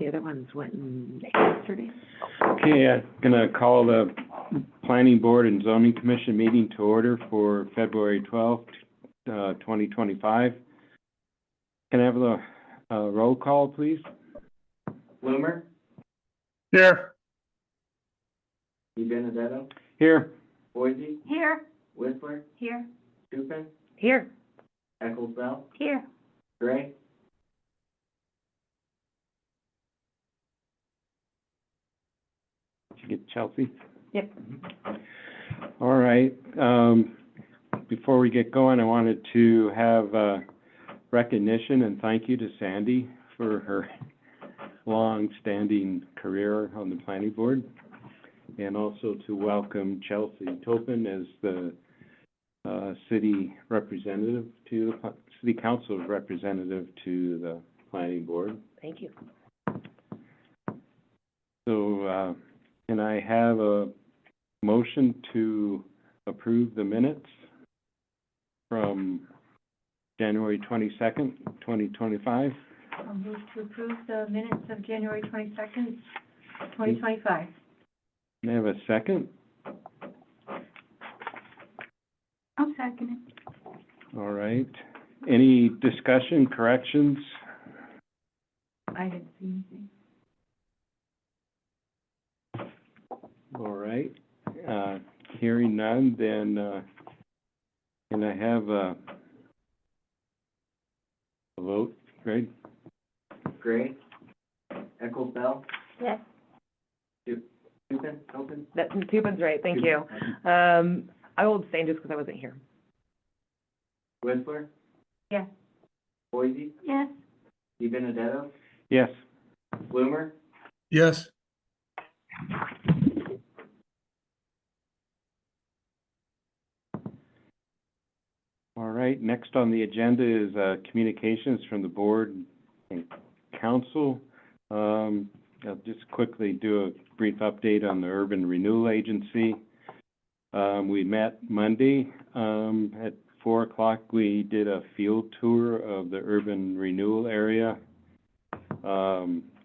the other ones went yesterday. Okay, I'm gonna call the Planning Board and Zoning Commission meeting to order for February 12th, 2025. Can I have a roll call, please? Bloomer, Here. DiBenedetto, Here. Boise, Here. Whistler, Here. Tupin, Here. Eccles Bell, Here. Gray. Did you get Chelsea? Yep. All right. Before we get going, I wanted to have recognition and thank you to Sandy for her long-standing career on the planning board, and also to welcome Chelsea Topin as the city representative to city council representative to the planning board. Thank you. So, can I have a motion to approve the minutes from January 22nd, 2025? I'll move to approve the minutes of January 22nd, 2025. Can I have a second? I'll second it. All right. Any discussion, corrections? I didn't see anything. All right. Hearing none, then can I have a vote, Greg? Gray, Eccles Bell, Yes. Tupin, Topin. That, Tupin's right, thank you. I will abstain just because I wasn't here. Whistler, Yes. Boise, Yes. DiBenedetto, Yes. Bloomer, Yes. All right. Next on the agenda is communications from the board and council. I'll just quickly do a brief update on the Urban Renewal Agency. We met Monday at 4 o'clock. We did a field tour of the urban renewal area.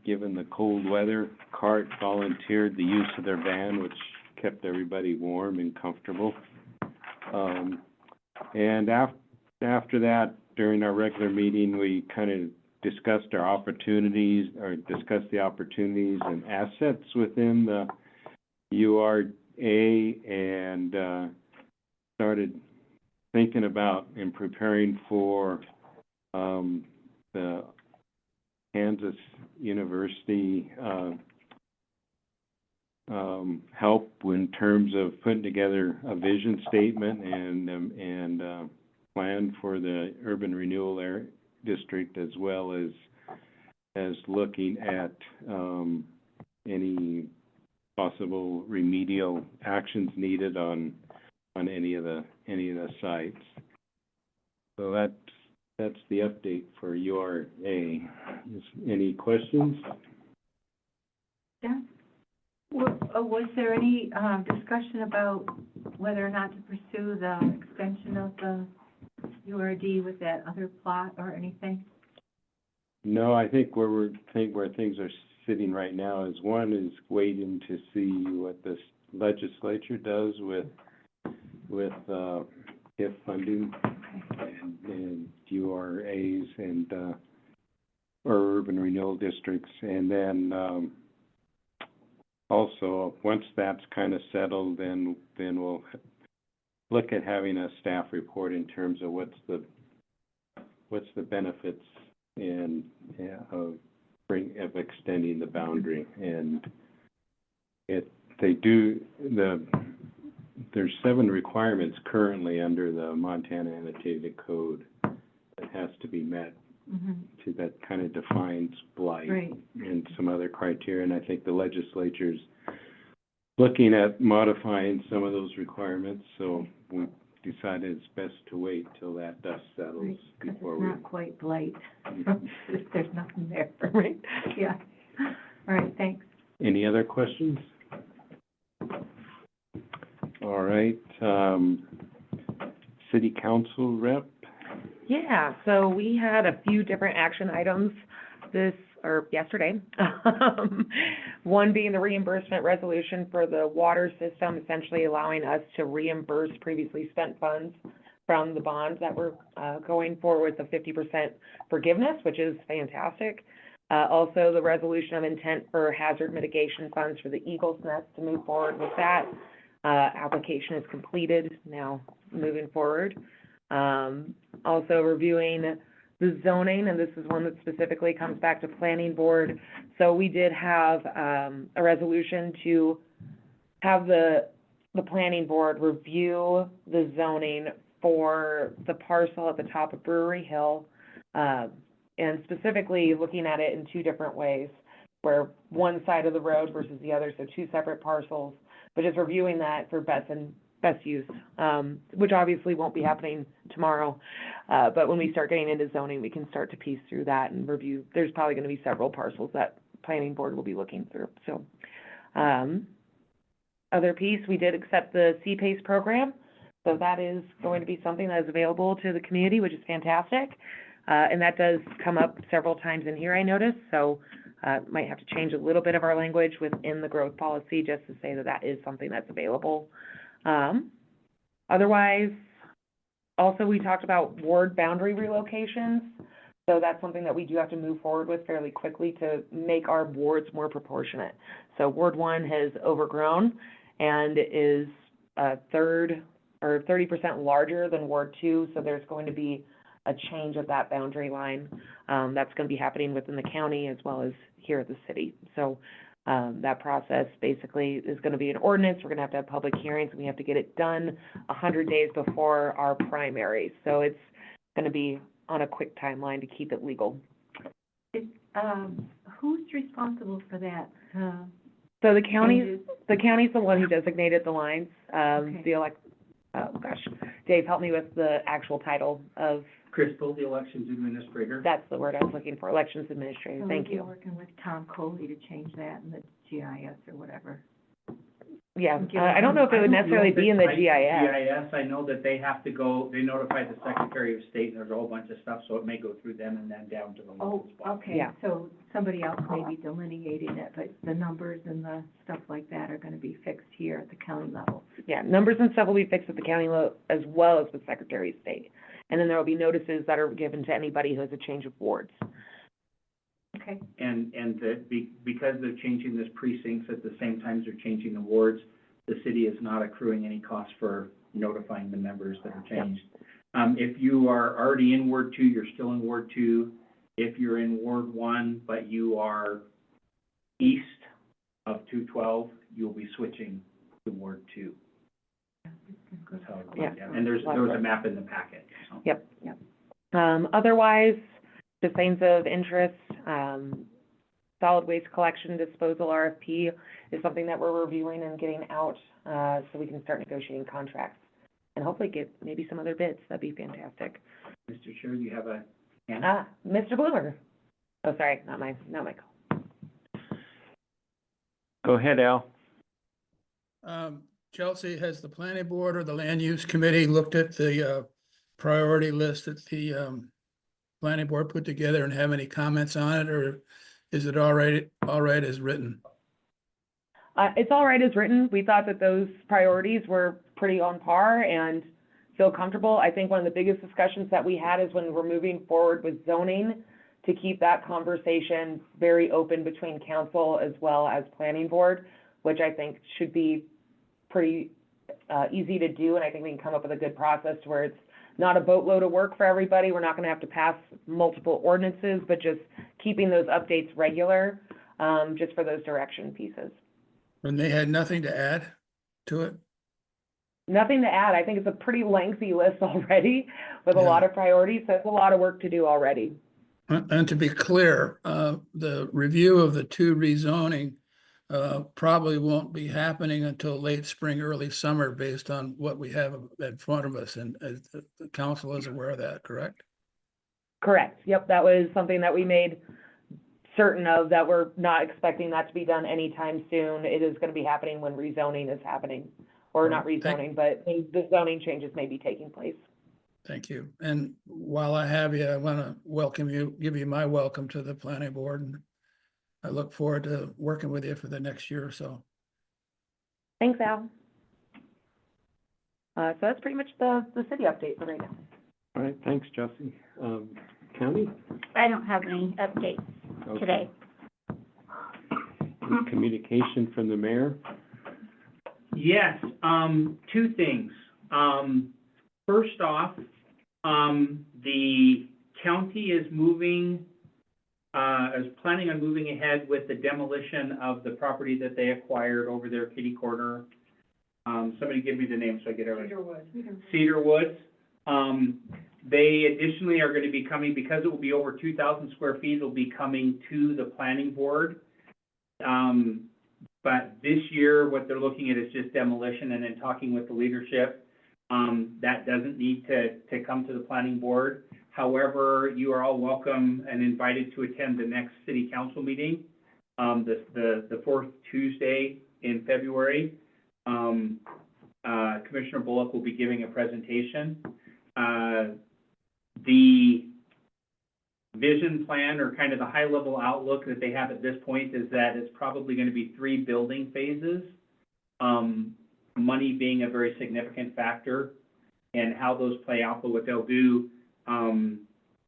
Given the cold weather, CART volunteered the use of their van, which kept everybody warm and comfortable. And after that, during our regular meeting, we kind of discussed the opportunities and assets within the URA, and started thinking about and preparing for the Kansas University help in terms of putting together a vision statement and plan for the urban renewal district, as well as looking at any possible remedial actions needed on any of the sites. So that's the update for URA. Any questions? Yeah. Was there any discussion about whether or not to pursue the extension of the URD with that other plot or anything? No, I think where things are sitting right now is one is waiting to see what the legislature does with TIF funding and URAs and or urban renewal districts, and then also once that's kind of settled, then we'll look at having a staff report in terms of what's the benefits and of extending the boundary. And there's 7 requirements currently under the Montana Annotated Code that has to be met. Mm-hmm. That kind of defines blight, right, and some other criteria. And I think the legislature's looking at modifying some of those requirements, so we decided it's best to wait till that dust settles, right, before it's we... not quite blight. Mm-hmm. There's nothing there, right? Yeah. All right, thanks. Any other questions? All right. City Council rep? Yeah, so we had a few different action items this or yesterday. One being the reimbursement resolution for the water system, essentially allowing us to reimburse previously spent funds from the bonds that we're going for with the 50% forgiveness, which is fantastic. Also, the resolution of intent for hazard mitigation funds for the Eagles Nest to move forward with that. Application is completed, now moving forward. Also reviewing the zoning, and this is one that specifically comes back to planning board. So we did have a resolution to have the planning board review the zoning for the parcel at the top of Brewery Hill, and specifically looking at it in two different ways, where one side of the road versus the other, so two separate parcels, but just reviewing that for best use, which obviously won't be happening tomorrow. But when we start getting into zoning, we can start to piece through that and review. There's probably going to be several parcels that planning board will be looking through. So, other piece, we did accept the CPACE program. So that is going to be something that is available to the community, which is fantastic. And that does come up several times in here, I noticed. So, might have to change a little bit of our language within the growth policy just to say that that is something that's available. Otherwise, also we talked about ward boundary relocations. So that's something that we do have to move forward with fairly quickly to make our wards more proportionate. So Ward 1 has overgrown and is a third or 30% larger than Ward 2. So there's going to be a change of that boundary line. That's going to be happening within the county as well as here at the city. So that process basically is going to be an ordinance. We're going to have public hearings, and we have to get it done 100 days before our primaries. So it's going to be on a quick timeline to keep it legal. Who's responsible for that? So the county's the one who designated the lines. Okay. Dave, help me with the actual title of, Crystal, the elections administrator. that's the word I was looking for, elections administrator. Thank So we're you. working with Tom Coley to change that in the GIS or whatever. Yeah, I don't know if it would necessarily be in the GIS. GIS, I know that they have to go, they notify the Secretary of State, and there's a whole bunch of stuff, so it may go through them and then down to the Oh, local spot. okay, Yeah. so somebody else may be delineating it, but the numbers and the stuff like that are gonna be fixed here at the county level. Yeah, numbers and stuff will be fixed at the county level as well as with Secretary of State. And then there will be notices that are given to anybody who has a change of wards. Okay, And because they're changing this precincts at the same time as they're changing the wards, the city is not accruing any cost for notifying the members that are changed. If you are already in Ward 2, you're still in Ward 2. If you're in Ward 1, but you are east of 212, you'll be switching to Ward 2. That's how it goes, Yeah. And there was a map in the packet, so. Yep. Otherwise, just things of interest, solid waste collection disposal RFP is something that we're reviewing and getting out, so we can start negotiating contracts and hopefully get maybe some other bids. That'd be fantastic. Mr. Chair, you have a hand? Mr. Bloomer. Oh, sorry, not my call. Go ahead, Al. Chelsea, has the planning board or the land use committee looked at the priority list that the planning board put together and have any comments on it, or is it all right as written? It's all right as written. We thought that those priorities were pretty on par and feel comfortable. I think one of the biggest discussions that we had is when we're moving forward with zoning, to keep that conversation very open between council as well as planning board, which I think should be pretty easy to do, and I think we can come up with a good process where it's not a boatload of work for everybody. We're not going to have to pass multiple ordinances, but just keeping those updates regular, just for those direction pieces. And they had nothing to add to it? Nothing to add. I think it's a pretty lengthy list already with a Yeah. lot of priorities, so it's a lot of work to do already. And to be clear, the review of the two rezoning probably won't be happening until late spring, early summer, based on what we have in front of us, and the council is aware of that, correct? Correct. Yep, that was something that we made certain of, that we're not expecting that to be done anytime soon. It is going to be happening when rezoning is happening, or not rezoning, but the zoning changes may be taking place. Thank you. And while I have you, I want to welcome you, give you my welcome to the planning board, and I look forward to working with you for the next year or so. Thanks, Al. So that's pretty much the city update for right now. All right, thanks, Jesse. County? I don't have any updates Okay. today. Communication from the mayor? Yes, two things. First off, the county is planning on moving ahead with the demolition of the property that they acquired over there, Kitty Corner. Somebody give me the name so I get it right. Cedar Woods. They additionally are gonna be coming, because it will be over 2,000 square feet, it'll be coming to the planning board. But this year, what they're looking at is just demolition, and then talking with the leadership, that doesn't need to come to the planning board. However, you are all welcome and invited to attend the next city council meeting, the fourth Tuesday in February. Commissioner Bullock will be giving a presentation. The vision plan, or kind of the high-level outlook that they have at this point, is that it's probably gonna be 3 building phases. Money being a very significant factor in how those play out, but what they'll do,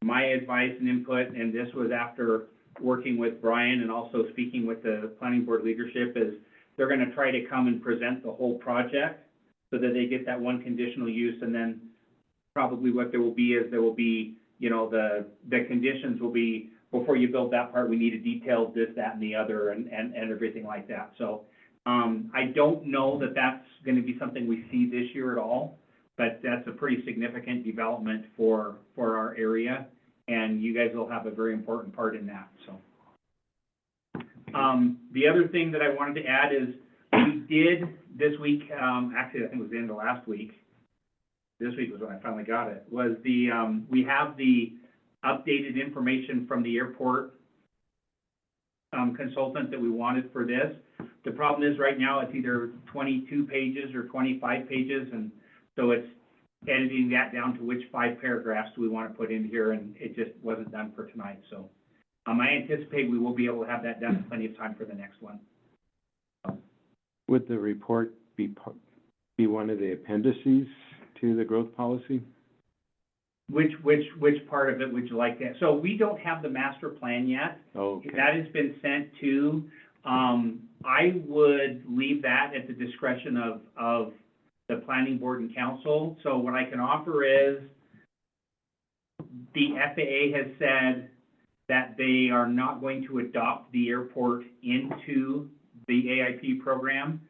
my advice and input, and this was after working with Brian and also speaking with the planning board leadership, is they're gonna try to come and present the whole project so that they get that one conditional use, and then probably what there will be is there will be, you know, the conditions will be, before you build that part, we need a detailed this, that, and the other, and everything like that. So, I don't know that that's gonna be something we see this year at all, but that's a pretty significant development for our area, and you guys will have a very important part in that, so. The other thing that I wanted to add is, we did this week, actually, I think it was the end of last week, this week was when I finally got it, was we have the updated information from the airport consultant that we wanted for this. The problem is, right now, it's either 22 pages or 25 pages, and so it's editing that down to which 5 paragraphs do we want to put in here, and it just wasn't done for tonight, so. I anticipate we will be able to have that done in plenty of time for the next one. Would the report be one of the appendices to the growth policy? Which part of it would you like to? So we don't have the master plan yet. Okay. That has been sent to, I would leave that at the discretion of the planning board and council. So what I can offer is, the FAA has said that they are not going to adopt the airport into the AIP program.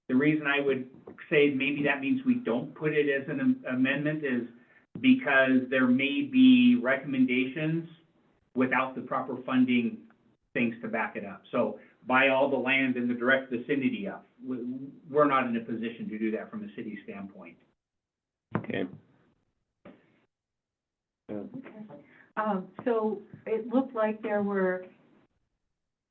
The reason I would say maybe that means we don't put it as an amendment is because there may be recommendations without the proper funding things to back it up. So buy all the land in the direct vicinity of. We're not in a position to do that from a city standpoint. Okay. So it looked like there were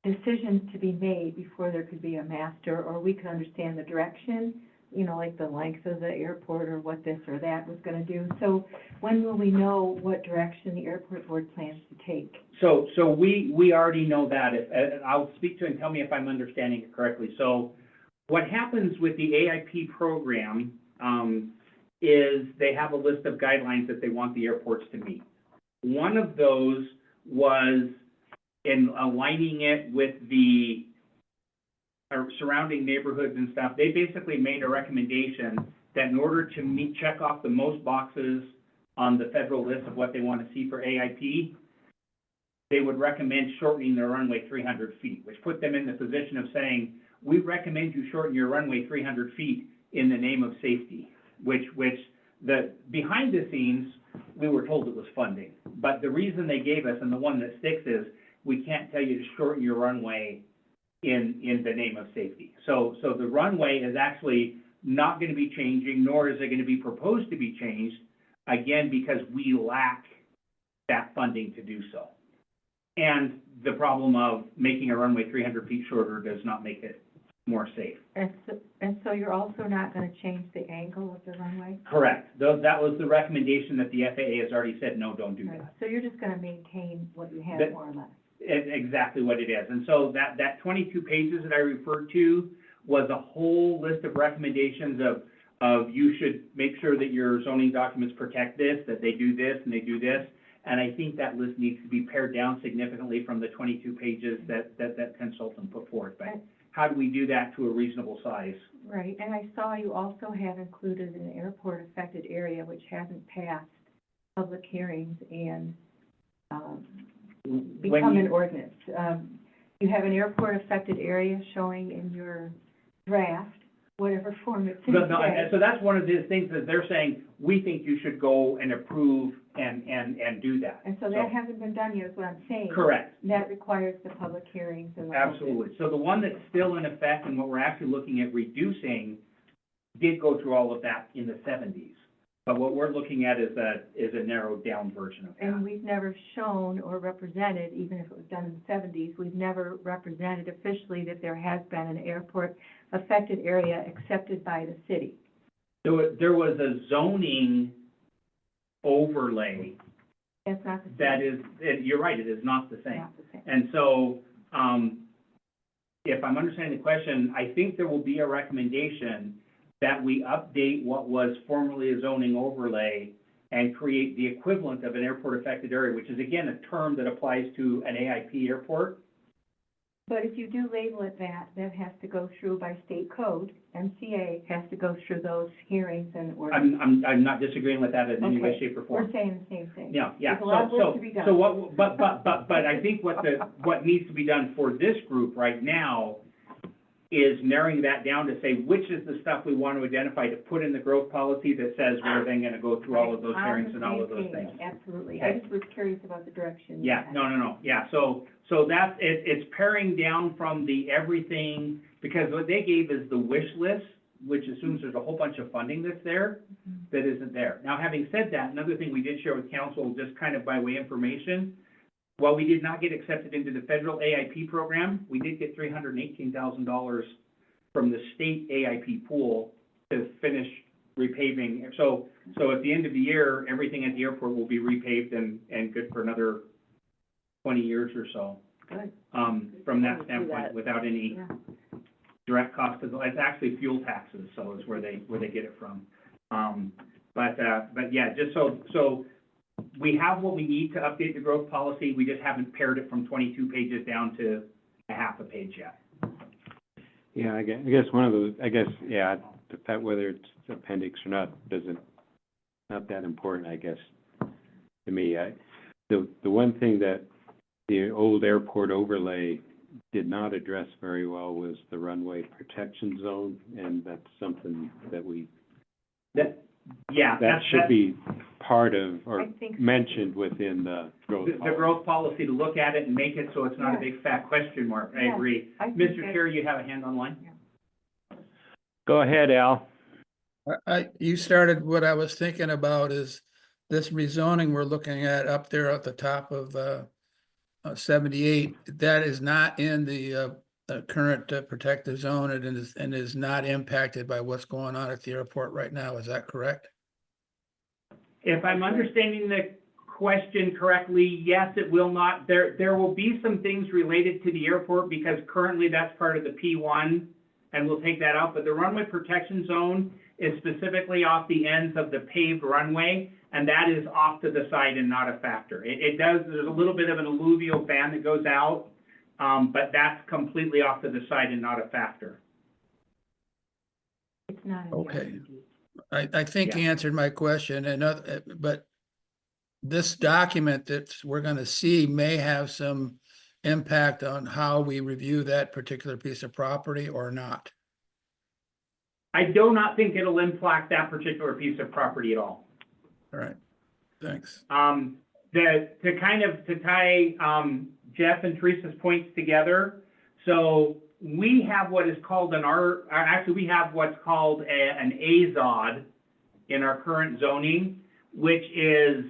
decisions to be made before there could be a master, or we could understand the direction, you know, like the length of the airport or what this or that was gonna do. So when will we know what direction the airport board plans to take? So we already know that. I'll speak to it and tell me if I'm understanding it correctly. So what happens with the AIP program, is they have a list of guidelines that they want the airports to meet. One of those was in aligning it with the surrounding neighborhoods and stuff. They basically made a recommendation that in order to check off the most boxes on the federal list of what they want to see for AIP, they would recommend shortening their runway 300 feet, which put them in the position of saying, we recommend you shorten your runway 300 feet in the name of safety, which behind the scenes, we were told it was funding. But the reason they gave us, and the one that sticks, is we can't tell you to shorten your runway in the name of safety. So the runway is actually not going to be changing, nor is it going to be proposed to be changed, again, because we lack that funding to do so. And the problem of making a runway 300 feet shorter does not make it more safe. And so you're also not gonna change the angle of the runway? Correct. That was the recommendation that the FAA has already said, no, don't do that. So you're just gonna maintain what you have, That- more or less? exactly what it is. And so that 22 pages that I referred to was a whole list of recommendations of you should make sure that your zoning documents protect this, that they do this, and they do this. And I think that list needs to be pared down significantly from the 22 pages that consultant put forth. But how do we do that to a reasonable size? Right, and I saw you also have included an airport affected area which hasn't passed public hearings and, When become an you- ordinance. You have an airport affected area showing in your draft, whatever form it's in No, today. so that's one of the things that they're saying, we think you should go and approve and do that. And so that hasn't been done yet, is what I'm saying. Correct. That requires the public hearings and the whole bit. Absolutely. So the one that's still in effect and what we're actually looking at reducing did go through all of that in the 70s. But what we're looking at is a narrowed down version of And that. we've never shown or represented, even if it was done in the 70s, we've never represented officially that there has been an airport affected area accepted by the city. There was a zoning overlay That's not the same. that is, you're right, it is not the same. Not the same. And so, if I'm understanding the question, I think there will be a recommendation that we update what was formerly a zoning overlay and create the equivalent of an airport affected area, which is again, a term that applies to an AIP airport. But if you do label it that has to go through by state code. MCA has to go through those hearings and ordinances. I'm not disagreeing with that in any way, Okay. shape, or form. We're saying the same thing. Yeah, yeah. There's a lot of work to be done. So what, but I think what needs to be done for this group right now is narrowing that down to say which is the stuff we want to identify to put in the growth policy that says we're then gonna go through all of those hearings and all of those things. Absolutely. I Okay. just was curious about the direction. Yeah, no, yeah, so that's, it's paring down from the everything, because what they gave is the wish list, which assumes there's a whole bunch of funding that's there that isn't there. Now, having said that, another thing we did share with council, just kind of by way of information, while we did not get accepted into the federal AIP program, we did get $318,000 from the state AIP pool to finish repaving. So at the end of the year, everything at the airport will be repaved and good for another 20 years or so. Good. From that Do standpoint, that. without any Yeah. direct cost of, it's actually fuel taxes, so is where they get it from. But yeah, just so we have what we need to update the growth policy, we just haven't pared it from 22 pages down to a half a page yet. Yeah, I guess one of those, yeah, the fact whether it's appendix or not not that important, I guess, to me. The one thing that the old airport overlay did not address very well was the runway protection zone, and that's something that that should be part of, or I think- mentioned within the growth The policy. growth policy, to look at it and make it so it's not a Yeah. big fat question mark, I Yeah. agree. I think Mr. that- Chair, you have a hand online? Go ahead, Al. You started, what I was thinking about is this rezoning we're looking at up there at the top of 78, that is not in the current protective zone and is not impacted by what's going on at the airport right now. Is that correct? If I'm understanding the question correctly, yes, it will not. There will be some things related to the airport because currently that's part of the P1 and we'll take that out. But the runway protection zone is specifically off the ends of the paved runway and that is off to the side and not a factor. There's a little bit of an alluvial band that goes out, but that's completely off to the side and not a factor. It's not in the Okay. RPD. I think you answered my question, but this document that we're gonna see may have some impact on how we review that particular piece of property or not. I do not think it'll impact that particular piece of property at all. All right, thanks. To tie, Jeff and Teresa's points together, so we have what is called we have what's called an AZOD in our current zoning, which is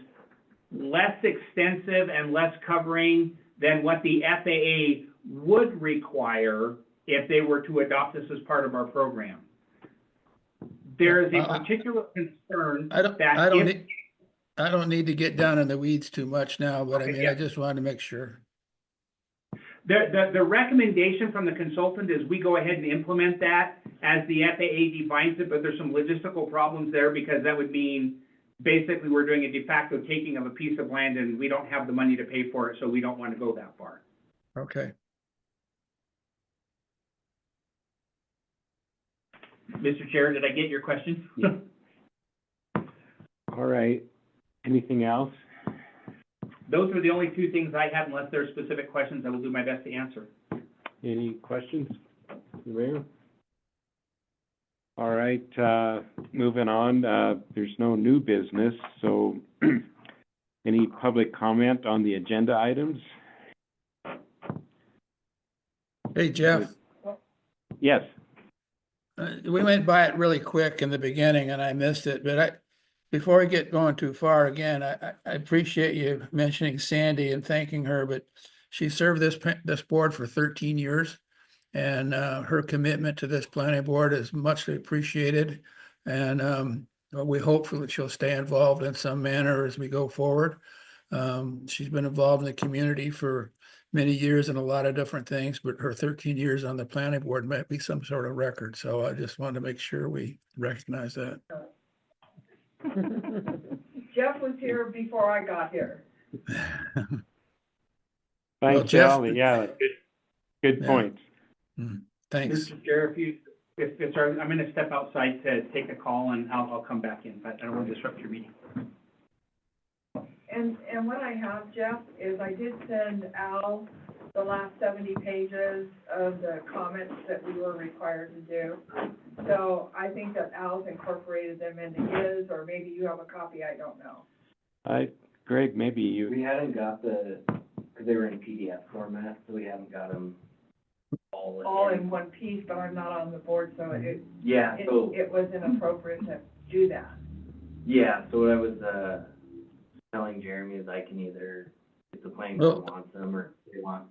less extensive and less covering than what the FAA would require if they were to adopt this as part of our program. There is a particular concern I don't that I don't need to get down in the weeds too much now, but I Okay, mean, yeah. I just wanted to make sure. The recommendation from the consultant is we go ahead and implement that as the FAA defines it, but there's some logistical problems there because that would mean basically we're doing a de facto taking of a piece of land and we don't have the money to pay for it, so we don't want to go that far. Okay. Mr. Chair, did I get your question? Yeah. All right. Anything else? Those are the only two things I have, unless there are specific questions I will do my best to answer. Any questions, Mayor? All right, moving on, there's no new business, so any public comment on the agenda items? Hey, Jeff, Yes, we went by it really quick in the beginning and I missed it, but before I get going too far again, I appreciate you mentioning Sandy and thanking her, but she served this board for 13 years. And her commitment to this planning board is much appreciated. And we hope that she'll stay involved in some manner as we go forward. She's been involved in the community for many years in a lot of different things, but her 13 years on the planning board might be some sort of record. So I just wanted to make sure we recognize that. Jeff was here before I got here. thanks, Jeff- Al, yeah, good Yeah. point. Thanks. Mr. Chair, if it's, I'm gonna step outside to take a call and I'll come back in, but I don't want to disrupt your meeting. And what I have, Jeff, is I did send Al the last 70 pages of the comments that we were required to do. So I think that Al's incorporated them into his, or maybe you have a copy, I don't know. Greg, maybe you, We hadn't got because they were in PDF format, so we haven't got them All in one piece, but I'm not on the board, so Yeah, so, it was inappropriate to do that. yeah, so what I was, telling Jeremy is I can either, if the planning board wants them, or if they want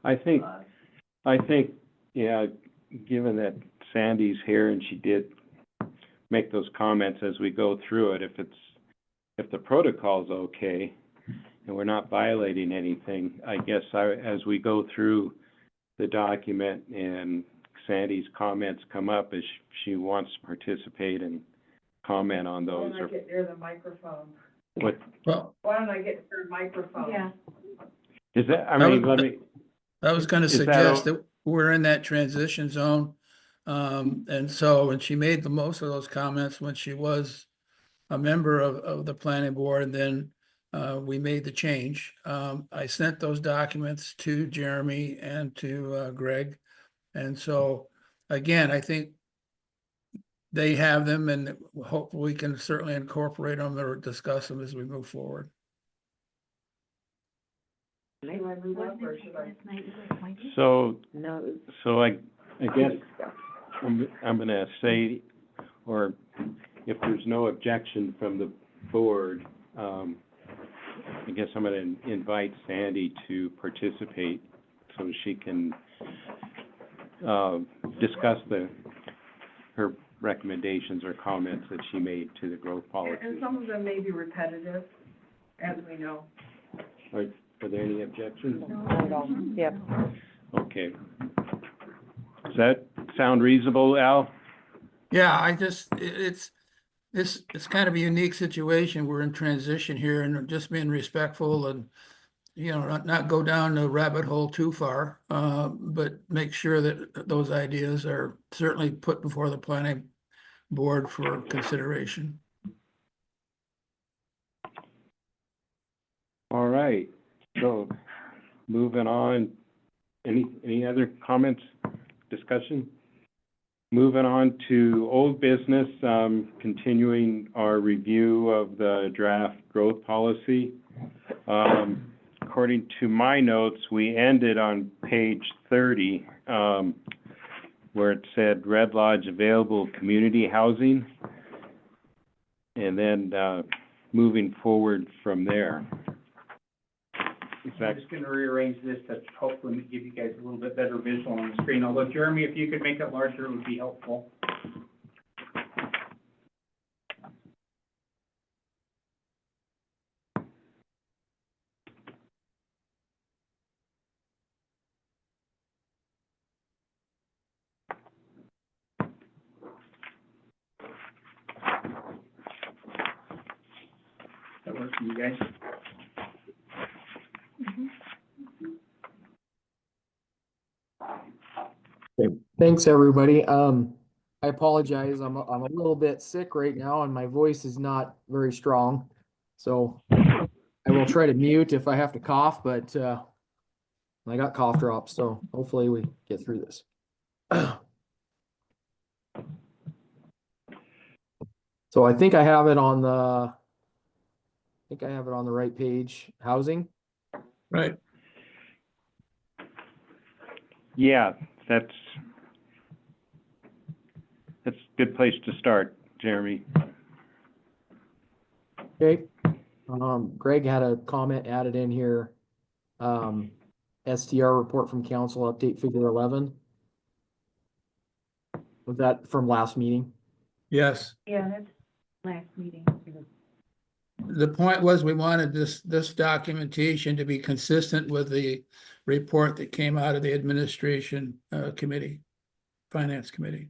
I think, us. yeah, given that Sandy's here and she did make those comments as we go through it, if the protocol's okay and we're not violating anything, I guess as we go through the document and Sandy's comments come up, as she wants to participate and comment on Why those, don't I or get near the microphone? what, Well, Why don't I get near the microphone? Yeah. is that, I That mean, was- let me, I was gonna Is that suggest o- that we're in that transition zone. And so, and she made the most of those comments when she was a member of the planning board, and then we made the change. I sent those documents to Jeremy and to Greg. And so, again, I think they have them, and hopefully we can certainly incorporate them or discuss them as we move forward. Do I move up, or should I? so, No, so I guess I'm gonna say, or if there's no objection from the board, I guess I'm gonna invite Sandy to participate so she can, discuss her recommendations or comments that she made to the growth policy. And some of them may be repetitive, as we know. Are there any objections? not at all. Yep. Okay. Does that sound reasonable, Al? Yeah, it's kind of a unique situation. We're in transition here and just being respectful and, you know, not go down the rabbit hole too far, but make sure that those ideas are certainly put before the planning board for consideration. All right, so moving on, any other comments, discussion? Moving on to old business, continuing our review of the draft growth policy. According to my notes, we ended on page 30, where it said Red Lodge available community housing. And then, moving forward from there. Is that, I'm just gonna rearrange this to hopefully give you guys a little bit better visual on the screen, although Jeremy, if you could make it larger, it would be helpful. report from you guys. Okay, thanks, everybody. I apologize. I'm a little bit sick right now and my voice is not very strong. So I will try to mute if I have to cough, but I got cough drops, so hopefully we get through this. So I think I have it on the right page, housing. Right. Yeah, that's a good place to start, Jeremy. Okay. Greg had a comment added in here. STR report from council update figure 11. Was that from last meeting? Yes. Yeah, that's last meeting. The point was we wanted this documentation to be consistent with the report that came out of the administration committee, finance committee.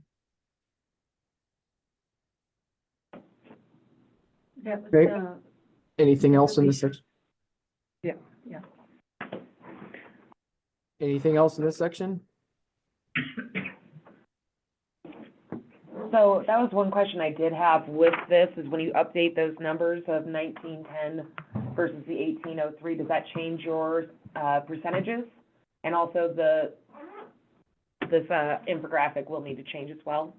That was, Okay. Anything else in this section? Yeah. Yeah. Anything else in this section? So that was one question I did have with this, is when you update those numbers of 1910 versus the 1803, does that change your percentages? And also this infographic will need to change as well?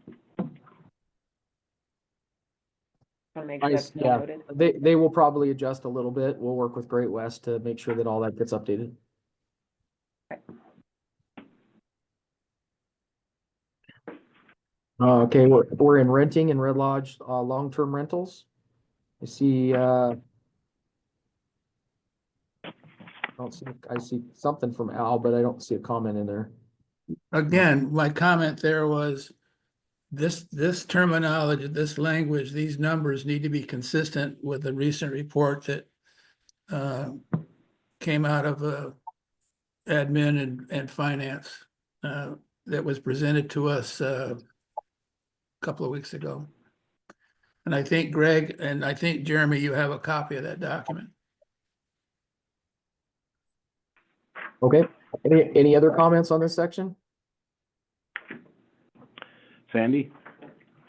Want to make sure that's Yeah, noted. they will probably adjust a little bit. We'll work with Great West to make sure that all that gets updated. Okay, we're in renting and Red Lodge, long-term rentals. I see, I see something from Al, but I don't see a comment in there. Again, my comment there was this terminology, this language, these numbers need to be consistent with the recent report that came out of admin and finance that was presented to us couple of weeks ago. And I think Greg and I think Jeremy, you have a copy of that document. Okay, any other comments on this section? Sandy?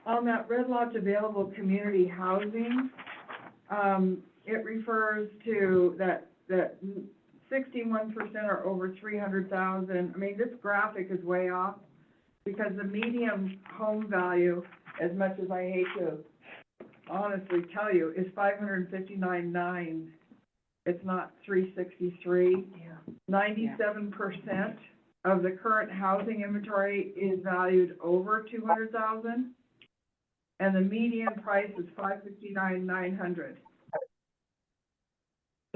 On that Red Lodge available community housing, it refers to that 61% are over 300,000. I mean, this graphic is way off, because the median home value, as much as I hate to honestly tell you, is 559,900. It's not 363. Yeah. 97% of the current housing inventory is valued over 200,000, and the median price is 559,900.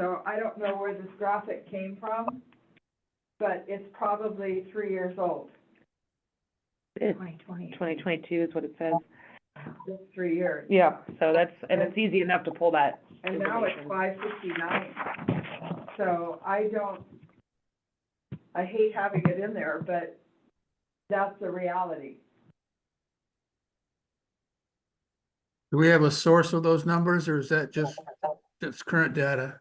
So I don't know where this graphic came from, but it's probably 3 years old. It's 2020. 2022 is what it says. Just 3 years. Yeah, so that's, and it's easy enough to pull that. And now it's information. 559. So I hate having it in there, but that's the reality. Do we have a source of those numbers, or is that just current data?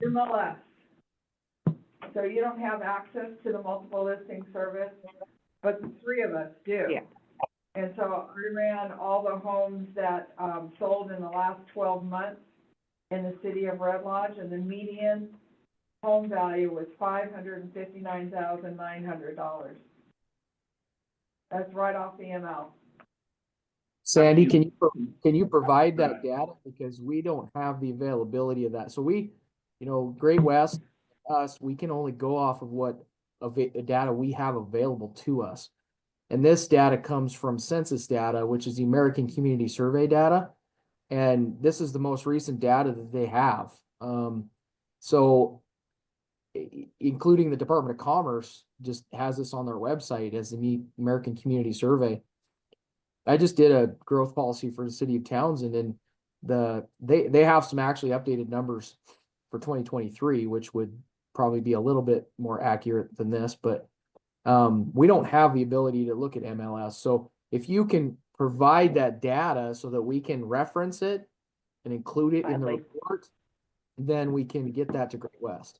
MLS. So you don't have access to the multiple listing service, but the three of us do. Yeah. And so I ran all the homes that sold in the last 12 months in the city of Red Lodge, and the median home value was $559,900. That's right off the ML. Sandy, can you provide that data? Because we don't have the availability of that. So we, Great West, us, we can only go off of what data we have available to us. And this data comes from census data, which is the American Community Survey data. And this is the most recent data that they have. So including the Department of Commerce just has this on their website as the American Community Survey. I just did a growth policy for the city of Townsend, and they have some actually updated numbers for 2023, which would probably be a little bit more accurate than this, but we don't have the ability to look at MLS. So if you can provide that data so that we can reference it, and include it in the Gladly. report, then we can get that to Great West.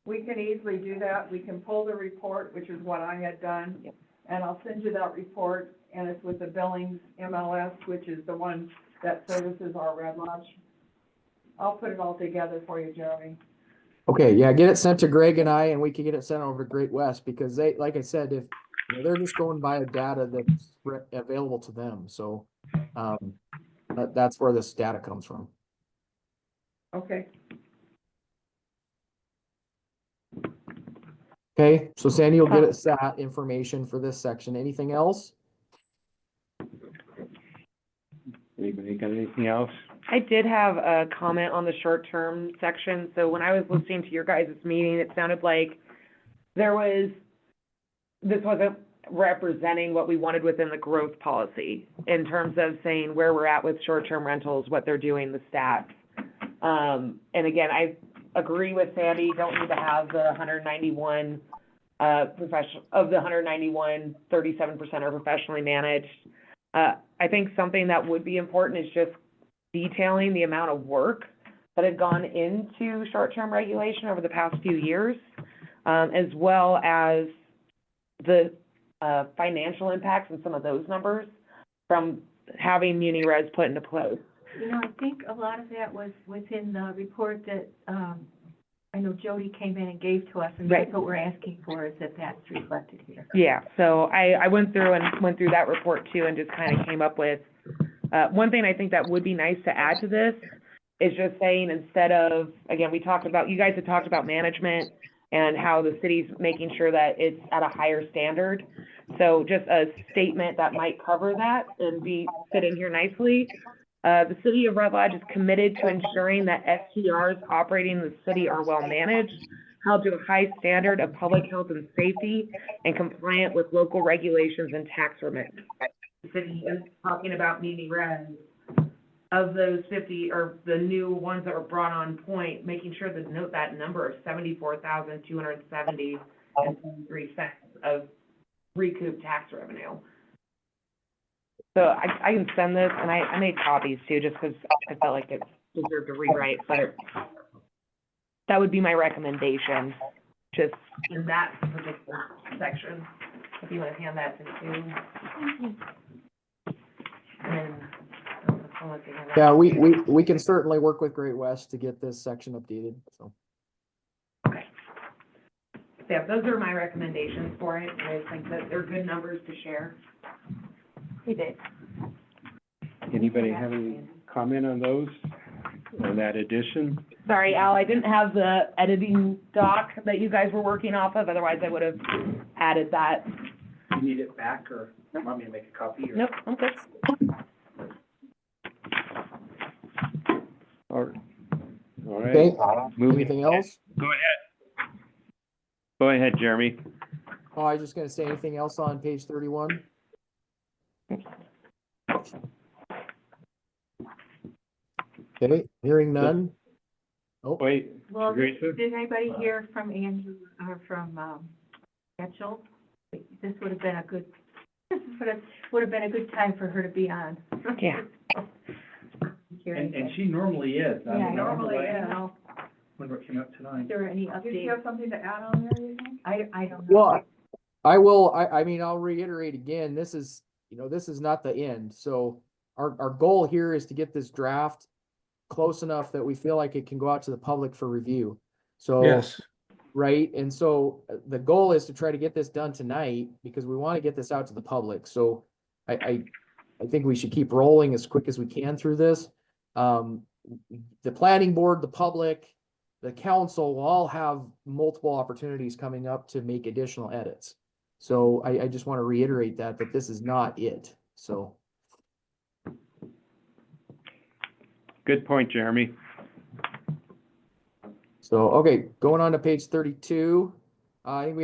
We can easily do that. We can pull the report, which is what I had done. Yep. And I'll send you that report, and it's with the Billings MLS, which is the one that services our Red Lodge. I'll put it all together for you, Jeremy. Okay, yeah, get it sent to Greg and I, and we can get it sent over to Great West, because they, like I said, if, you know, they're just going by a data that's available to them, so, that's where this data comes from. Okay. Okay, so Sandy will get us that information for this section. Anything else? Anybody got anything else? I did have a comment on the short-term section. So when I was listening to your guys' meeting, it sounded like this wasn't representing what we wanted within the growth policy in terms of saying where we're at with short-term rentals, what they're doing, the stats. And again, I agree with Sandy, don't need to have the 191, of the 191, 37% are professionally managed. I think something that would be important is just detailing the amount of work that had gone into short-term regulation over the past few years, as well as the financial impacts and some of those numbers from having muni res put into place. You know, I think a lot of that was within the report that, I know Jody came in and gave to us, and Right. that's what we're asking for, is that that's reflected here. Yeah, so I went through that report too and just kind of came up with, one thing I think that would be nice to add to this is just saying, instead of, again, you guys had talked about management and how the city's making sure that it's at a higher standard. So just a statement that might cover that and fit in here nicely. The city of Red Lodge is committed to ensuring that STRs operating in the city are well managed, held to a high standard of public health and safety, and compliant with local regulations and tax remits. The city is talking about muni res. Of those 50, or the new ones that were brought on point, making sure to note that number of 74,270 and 73 cents of recouped tax revenue. So I can send this, and I made copies too, just because I felt like it deserved a rewrite, but that would be my recommendation, just in that particular section, if you want to hand that to Sue. And then, I'll let you hand that. Yeah, we can certainly work with Great West to get this section updated, so. Okay. Yeah, those are my recommendations for it, and I think that they're good numbers to share. He did. Anybody have any comment on those, on that addition? Sorry, Al, I didn't have the editing doc that you guys were working off of, otherwise I would have added that. You need it back, or want me to make a copy? Or? Nope, I'm good. All Okay, right, moving. anything else? Go ahead, Jeremy. Oh, I was just gonna say, anything else on page 31? Okay, hearing none. Oh, Wait, Well, Teresa? did anybody hear from Andrew, or from, Mitchell? This would have been a good, would have been a good time for her to be on. Yeah. And she normally is. I Yeah, don't know, normally like, is. Wonder what came up Is tonight. there any Did you update? have something to add on there, you think? I don't know. well, I mean, I'll reiterate again, this is, this is not the end. So our goal here is to get this draft close enough that we feel like it can go out to the public for review. So, Yes, right, and so the goal is to try to get this done tonight, because we want to get this out to the public. So I think we should keep rolling as quick as we can through this. The planning board, the public, the council will all have multiple opportunities coming up to make additional edits. So I just want to reiterate that this is not it, so. Good point, Jeremy. So, okay, going on to page 32, I think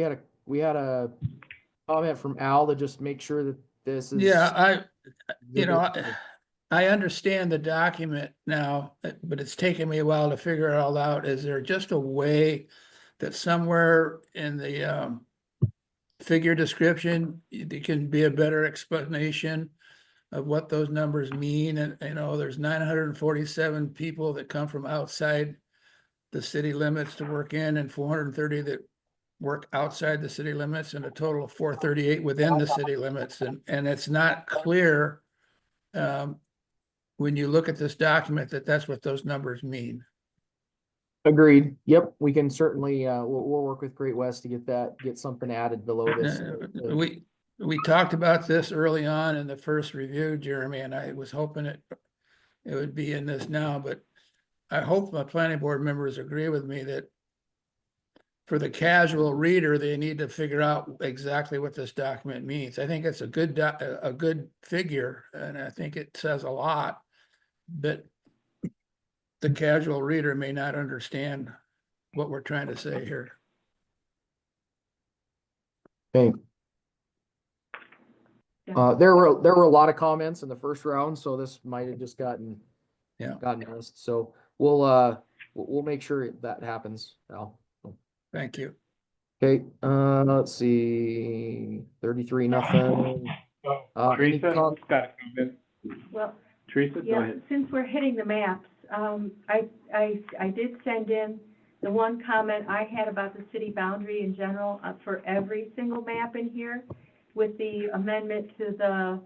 we had a comment from Al to just make sure that this is. yeah, I understand the document now, but it's taken me a while to figure it all out. Is there just a way that somewhere in the figure description, there can be a better explanation of what those numbers mean. And, you know, there's 947 people that come from outside the city limits to work in, and 430 that work outside the city limits, and a total of 438 within the city limits. And it's not clear when you look at this document that that's what those numbers mean. Agreed. Yep, we can certainly, we'll work with Great West to get something added below this. We talked about this early on in the first review, Jeremy, and I was hoping it would be in this now, but I hope my planning board members agree with me that for the casual reader, they need to figure out exactly what this document means. I think it's a good figure, and I think it says a lot, but the casual reader may not understand what we're trying to say here. Okay. There were a lot of comments in the first round, so this might have just gotten missed. So we'll make sure that happens, Al. Thank you. Okay, let's see, 33-0. Any Teresa, com- got a comment. Well, Teresa, go yeah, ahead. since we're hitting the maps, I did send in the one comment I had about the city boundary in general for every single map in here, with the amendment to the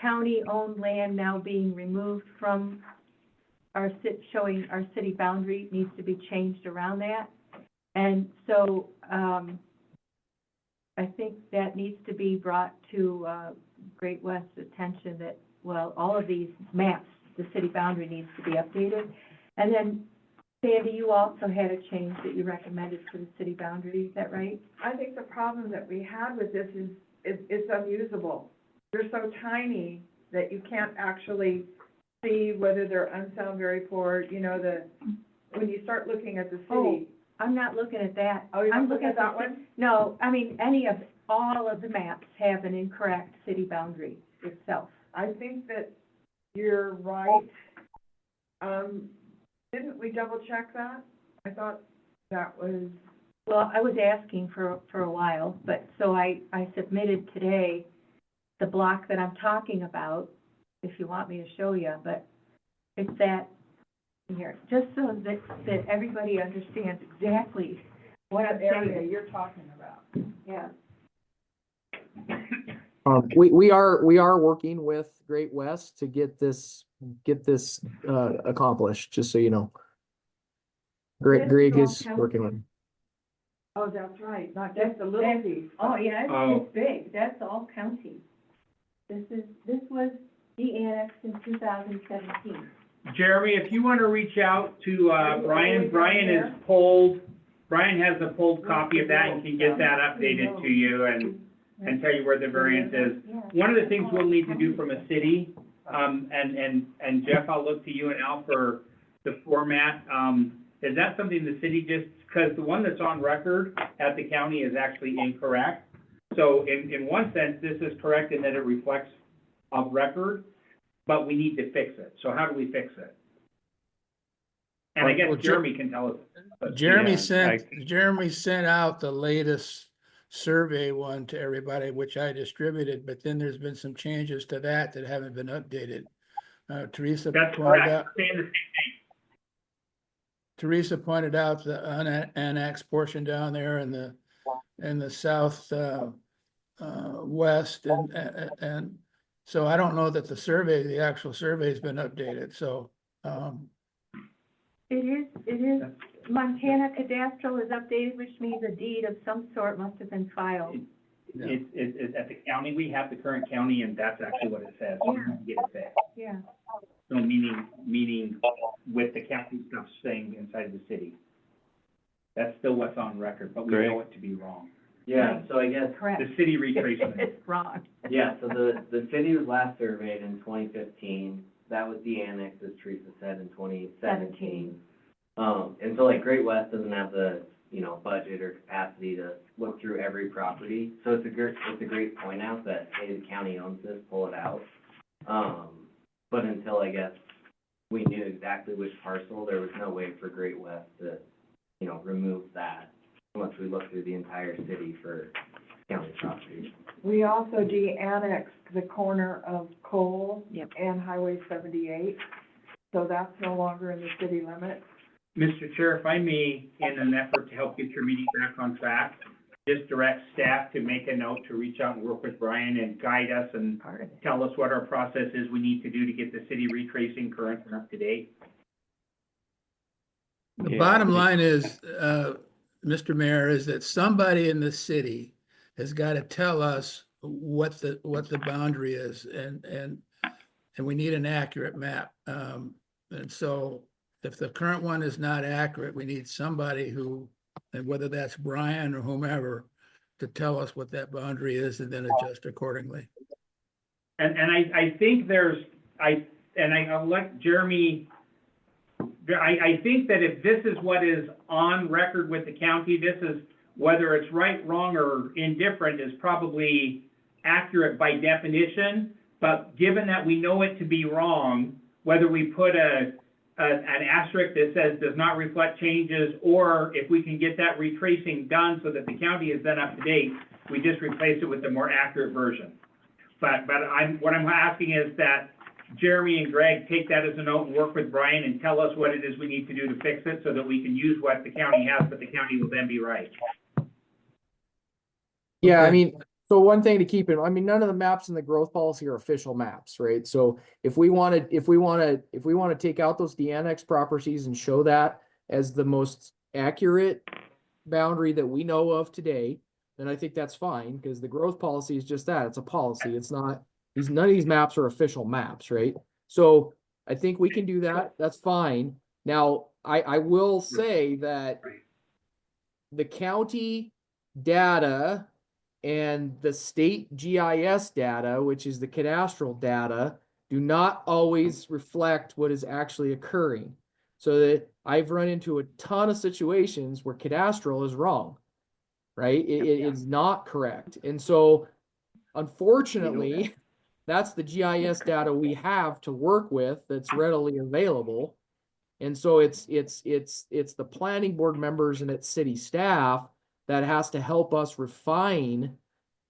county-owned land now being removed from showing our city boundary needs to be changed around that. And so, I think that needs to be brought to, Great West's attention that, well, all of these maps, the city boundary needs to be updated. And then, Sandy, you also had a change that you recommended for the city boundary, is that right? I think the problem that we had with this is, it's unusable. They're so tiny that you can't actually see whether they're unsound very poor, you know, when you start looking at the city. I'm not looking at that. Oh, you're I'm not looking at that the- one? No, I mean, all of the maps have an incorrect city boundary itself. I think that you're right. Didn't we double check that? I thought that was, Well, I was asking for a while, but so I submitted today the block that I'm talking about, if you want me to show you, but it's that here, just so that everybody understands exactly what I'm area saying. you're talking about. Yeah. we are working with Great West to get this accomplished, just so you know. Greg is working with. Oh, that's right, not just a little piece. Oh, yeah, Oh. it's big, that's all county. This was de-annexed in 2017. Jeremy, if you want to reach out to, Brian has a pulled copy of that and can get that updated to you and tell you where the variance is. One of the things we'll need to do from a city, and Jeff, I'll look to you and Al for the format. Is that something the city just, because the one that's on record at the county is actually incorrect. So in one sense, this is correct in that it reflects of record, but we need to fix it. So how do we fix it? And I guess Well, Jeremy can tell us. Jeremy sent out the latest survey one to everybody, which I distributed, but then there's been some changes to that haven't been updated. Teresa That's pointed correct. out, Saying the same Teresa pointed out the unannexed portion down there in the south west, and so I don't know that the actual survey has been updated, so It is, Montana cadastral is updated, which means a deed of some sort must have been filed. It's at the county, we have the current county, and that's actually what it says. We have to get it fixed. Yeah. So meaning with the county stuff staying inside the city. That's still what's on record, but we know it to be wrong. Yeah, so I guess, Correct. The city retracement. It's wrong. yeah, so the city was last surveyed in 2015. That was the annex, as Teresa said, in 2017. And so like Great West doesn't have the, budget or capacity to look through every property. So it's a great point out that, hey, the county owns this, pull it out. But until, I guess, we knew exactly which parcel, there was no way for Great West to, remove that unless we looked through the entire city for county property. We also de-annexed the corner of Cole Yep. and Highway 78, so that's no longer in the city limits. Mr. Chair, if I may, in an effort to help get your meeting back on track, just direct staff to make a note to reach out and work with Brian and guide us and Part of it. tell us what our process is we need to do to get the city retracing current and up to date. The Yeah, bottom I think- line is, Mr. Mayor, is that somebody in the city has got to tell us what the boundary is, and we need an accurate map. And so if the current one is not accurate, we need somebody who, and whether that's Brian or whomever, to tell us what that boundary is and then adjust accordingly. And I think I'll let Jeremy, I think that if this is what is on record with the county, this is, whether it's right, wrong, or indifferent, is probably accurate by definition. But given that we know it to be wrong, whether we put an asterisk that says does not reflect changes, or if we can get that retracing done so that the county is then up to date, we just replace it with the more accurate version. But what I'm asking is that Jeremy and Greg take that as a note and work with Brian and tell us what it is we need to do to fix it so that we can use what the county has, but the county will then be right. Yeah, I Okay. mean, so one thing to keep in, I mean, none of the maps in the growth policy are official maps, right? So if we want to take out those de-annexed properties and show that as the most accurate boundary that we know of today, then I think that's fine, because the growth policy is just that, it's a policy. It's not, none of these maps are official maps, right? So I think we can do that. That's fine. Now, I will say that the county data and the state GIS data, which is the cadastral data, do not always reflect what is actually occurring. So that I've run into a ton of situations where cadastral is wrong, right? It is not correct. And so unfortunately, that's the GIS data we have to work with that's readily available. And so it's the planning board members and its city staff that has to help us refine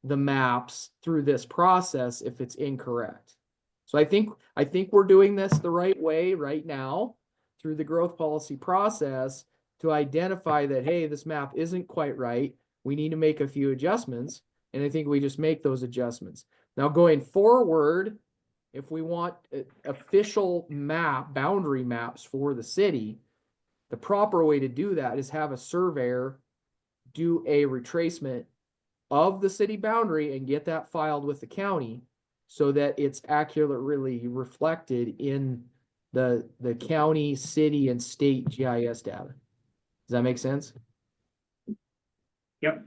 the maps through this process if it's incorrect. So I think we're doing this the right way right now through the growth policy process to identify that, hey, this map isn't quite right. We need to make a few adjustments. And I think we just make those adjustments. Now going forward, if we want official boundary maps for the city, the proper way to do that is have a surveyor do a retracement of the city boundary and get that filed with the county so that it's accurately reflected in the county, city, and state GIS data. Does that make sense? Yep.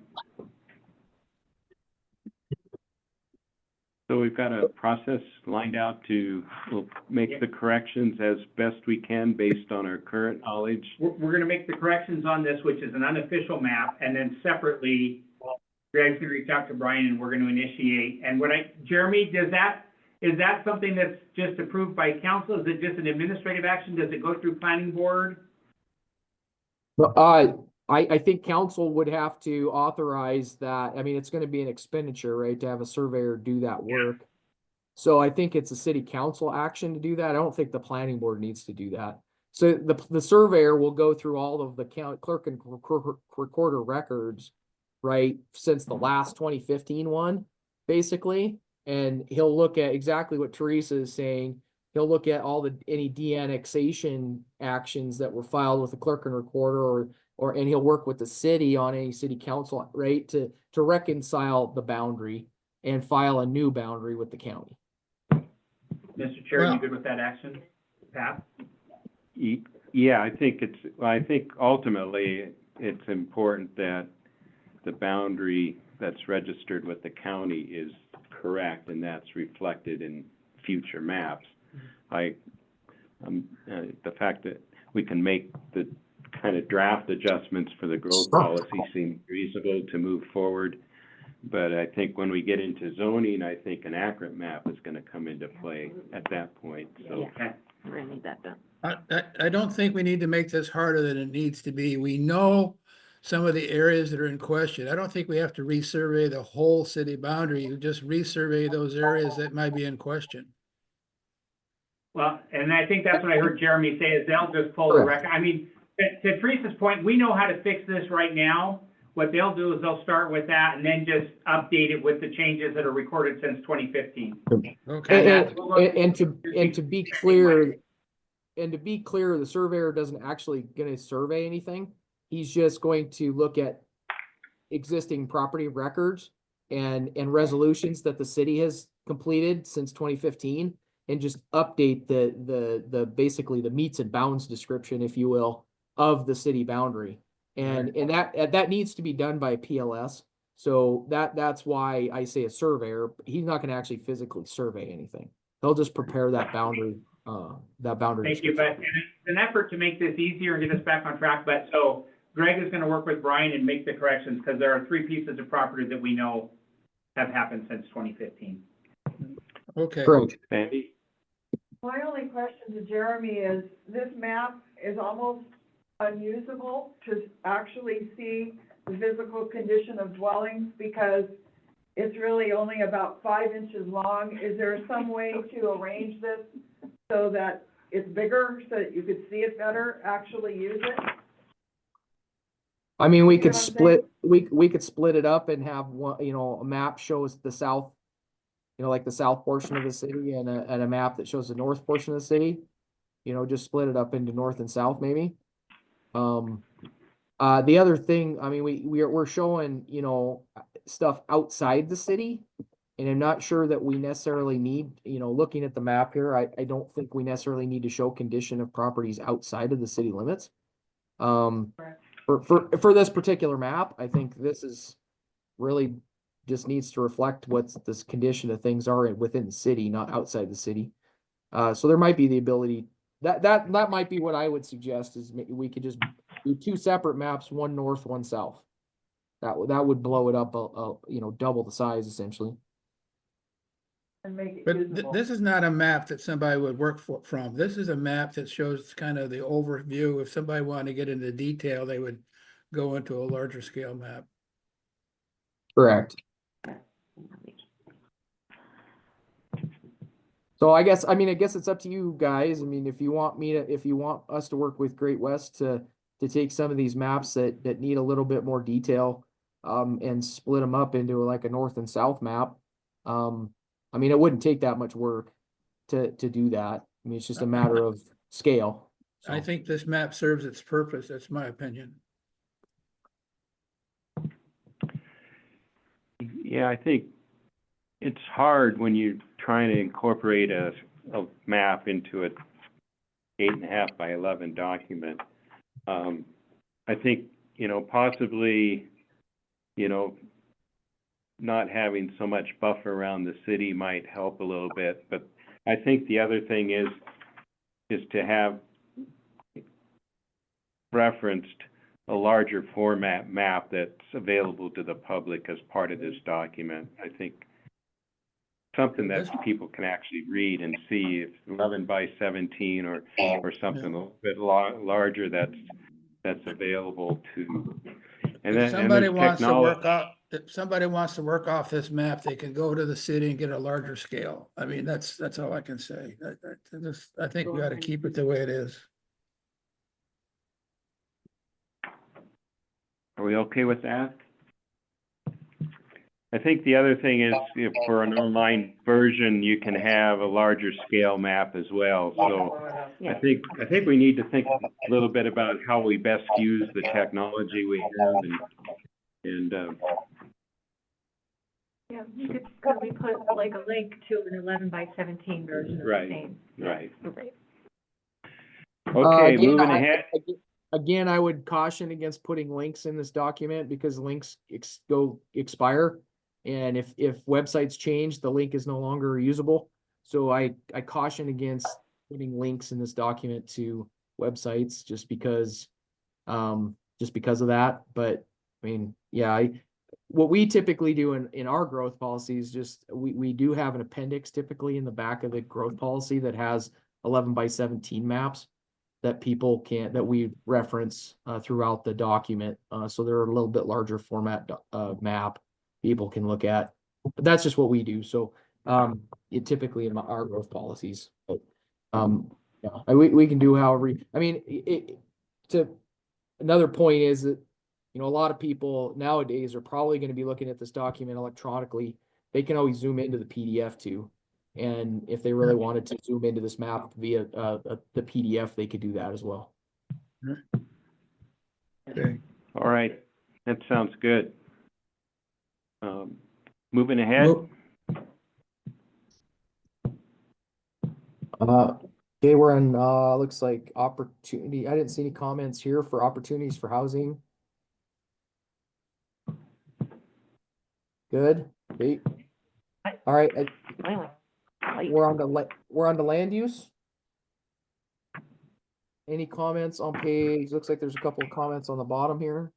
So we've got a process lined out we'll make the corrections as best we can based on our current knowledge. We're gonna make the corrections on this, which is an unofficial map, and then separately, Greg's gonna reach out to Brian and we're gonna initiate. And Jeremy, is that something that's just approved by council? Is it just an administrative action? Does it go through planning board? I think council would have to authorize that. I mean, it's gonna be an expenditure, right, to have a surveyor do that work. So I think it's a city council action to do that. I don't think the planning board needs to do that. So the surveyor will go through all of the clerk and recorder records, right, since the last 2015 one, basically. And he'll look at exactly what Teresa is saying. He'll look at any de-annexation actions that were filed with the clerk and recorder, and he'll work with the city on any city council, right, to reconcile the boundary and file a new boundary with the county. Mr. Chair, Well- you good with that action? Pat? Yeah, I think ultimately it's important that the boundary that's registered with the county is correct, and that's reflected in future maps. The fact that we can make the kind of draft adjustments for the growth policy seem reasonable to move forward. But I think when we get into zoning, I think an accurate map is gonna come into play at that point, so. Okay. We're gonna need that done. I don't think we need to make this harder than it needs to be. We know some of the areas that are in question. I don't think we have to resurvey the whole city boundary. You just resurvey those areas that might be in question. Well, and I think that's what I heard Jeremy say, is they'll just pull the Correct. record. I mean, to Teresa's point, we know how to fix this right now. What they'll do is they'll start with that and then just update it with the changes that are recorded since 2015. Okay. And to be clear, the surveyor doesn't actually gonna survey anything. He's just going to look at existing property records and resolutions that the city has completed since 2015 and just update the basically the meets and bounds description, if you will, of the city boundary. And that needs to be done by PLS. So that's why I say a surveyor. He's not gonna actually physically survey anything. He'll just prepare that boundary. Thank you, but in an effort to make this easier and get us back on track, but so Greg is gonna work with Brian and make the corrections, because there are 3 pieces of property that we know have happened since 2015. Okay. Correct. Sandy? My only question to Jeremy is, this map is almost unusable to actually see the physical condition of dwellings, because it's really only about 5 inches long. Is there some way to arrange this so that it's bigger, so that you could see it better, actually use it? I mean, we You could know what I'm split, we could split it up and have one, a map shows the south, like the south portion of the city and a map that shows the north portion of the city. Just split it up into north and south maybe. The other thing, I mean, we're showing, stuff outside the city. And I'm not sure that we necessarily need, looking at the map here, I don't think we necessarily need to show condition of properties outside of the city limits. For this particular map, I think this is really just needs to reflect what's this condition of things are within the city, not outside the city. So there might be the ability that might be what I would suggest is we could just do 2 separate maps, one north, one south. That would blow it up, double the size essentially. And make it But usable? this is not a map that somebody would work from. This is a map that shows kind of the overview. If somebody wanted to get into detail, they would go into a larger scale map. Correct. So I guess it's up to you guys. I mean, if you want us to work with Great West to take some of these maps that need a little bit more detail, and split them up into like a north and south map. I mean, it wouldn't take that much work to do that. I mean, it's just a matter of scale. I So, think this map serves its purpose. That's my opinion. Yeah, I think it's hard when you're trying to incorporate a map into a 8.5 by 11 document. I think, possibly, not having so much buffer around the city might help a little bit, but I think the other thing is to have referenced a larger format map that's available to the public as part of this document. I think something that people can actually read and see, if 11 by 17 or something a little bit larger that's available to. And If then somebody there's wants to technology. if somebody wants to work off this map, they can go to the city and get a larger scale. I mean, that's all I can say. I think we ought to keep it the way it is. Are we okay with that? I think the other thing is, if for an online version, you can have a larger scale map as well. So I think we need to think a little bit about how we best use the technology we have and Yeah, you could probably put like a link to an 11 by 17 version of the Right. same. right. Right. Okay, again, moving ahead. Again, I would caution against putting links in this document because links expire. And if websites change, the link is no longer usable. So I caution against putting links in this document to websites just because of that. But I mean, yeah, what we typically do in our growth policies, just we do have an appendix typically in the back of the growth policy that has 11 by 17 maps that people can, that we reference, throughout the document. So they're a little bit larger format, map people can look at. But that's just what we do. So, it typically in our growth policies, but, yeah, we can do however, I mean, another point is that, you know, a lot of people nowadays are probably gonna be looking at this document electronically. They can always zoom into the PDF too. And if they really wanted to zoom into this map via, the PDF, they could do that as well. Okay. All right, that sounds good. Moving ahead, Okay, we're on, looks like opportunity. I didn't see any comments here for opportunities for housing. Good, okay. All right, we're on the land use. Any comments on page, looks like there's a couple of comments on the bottom here.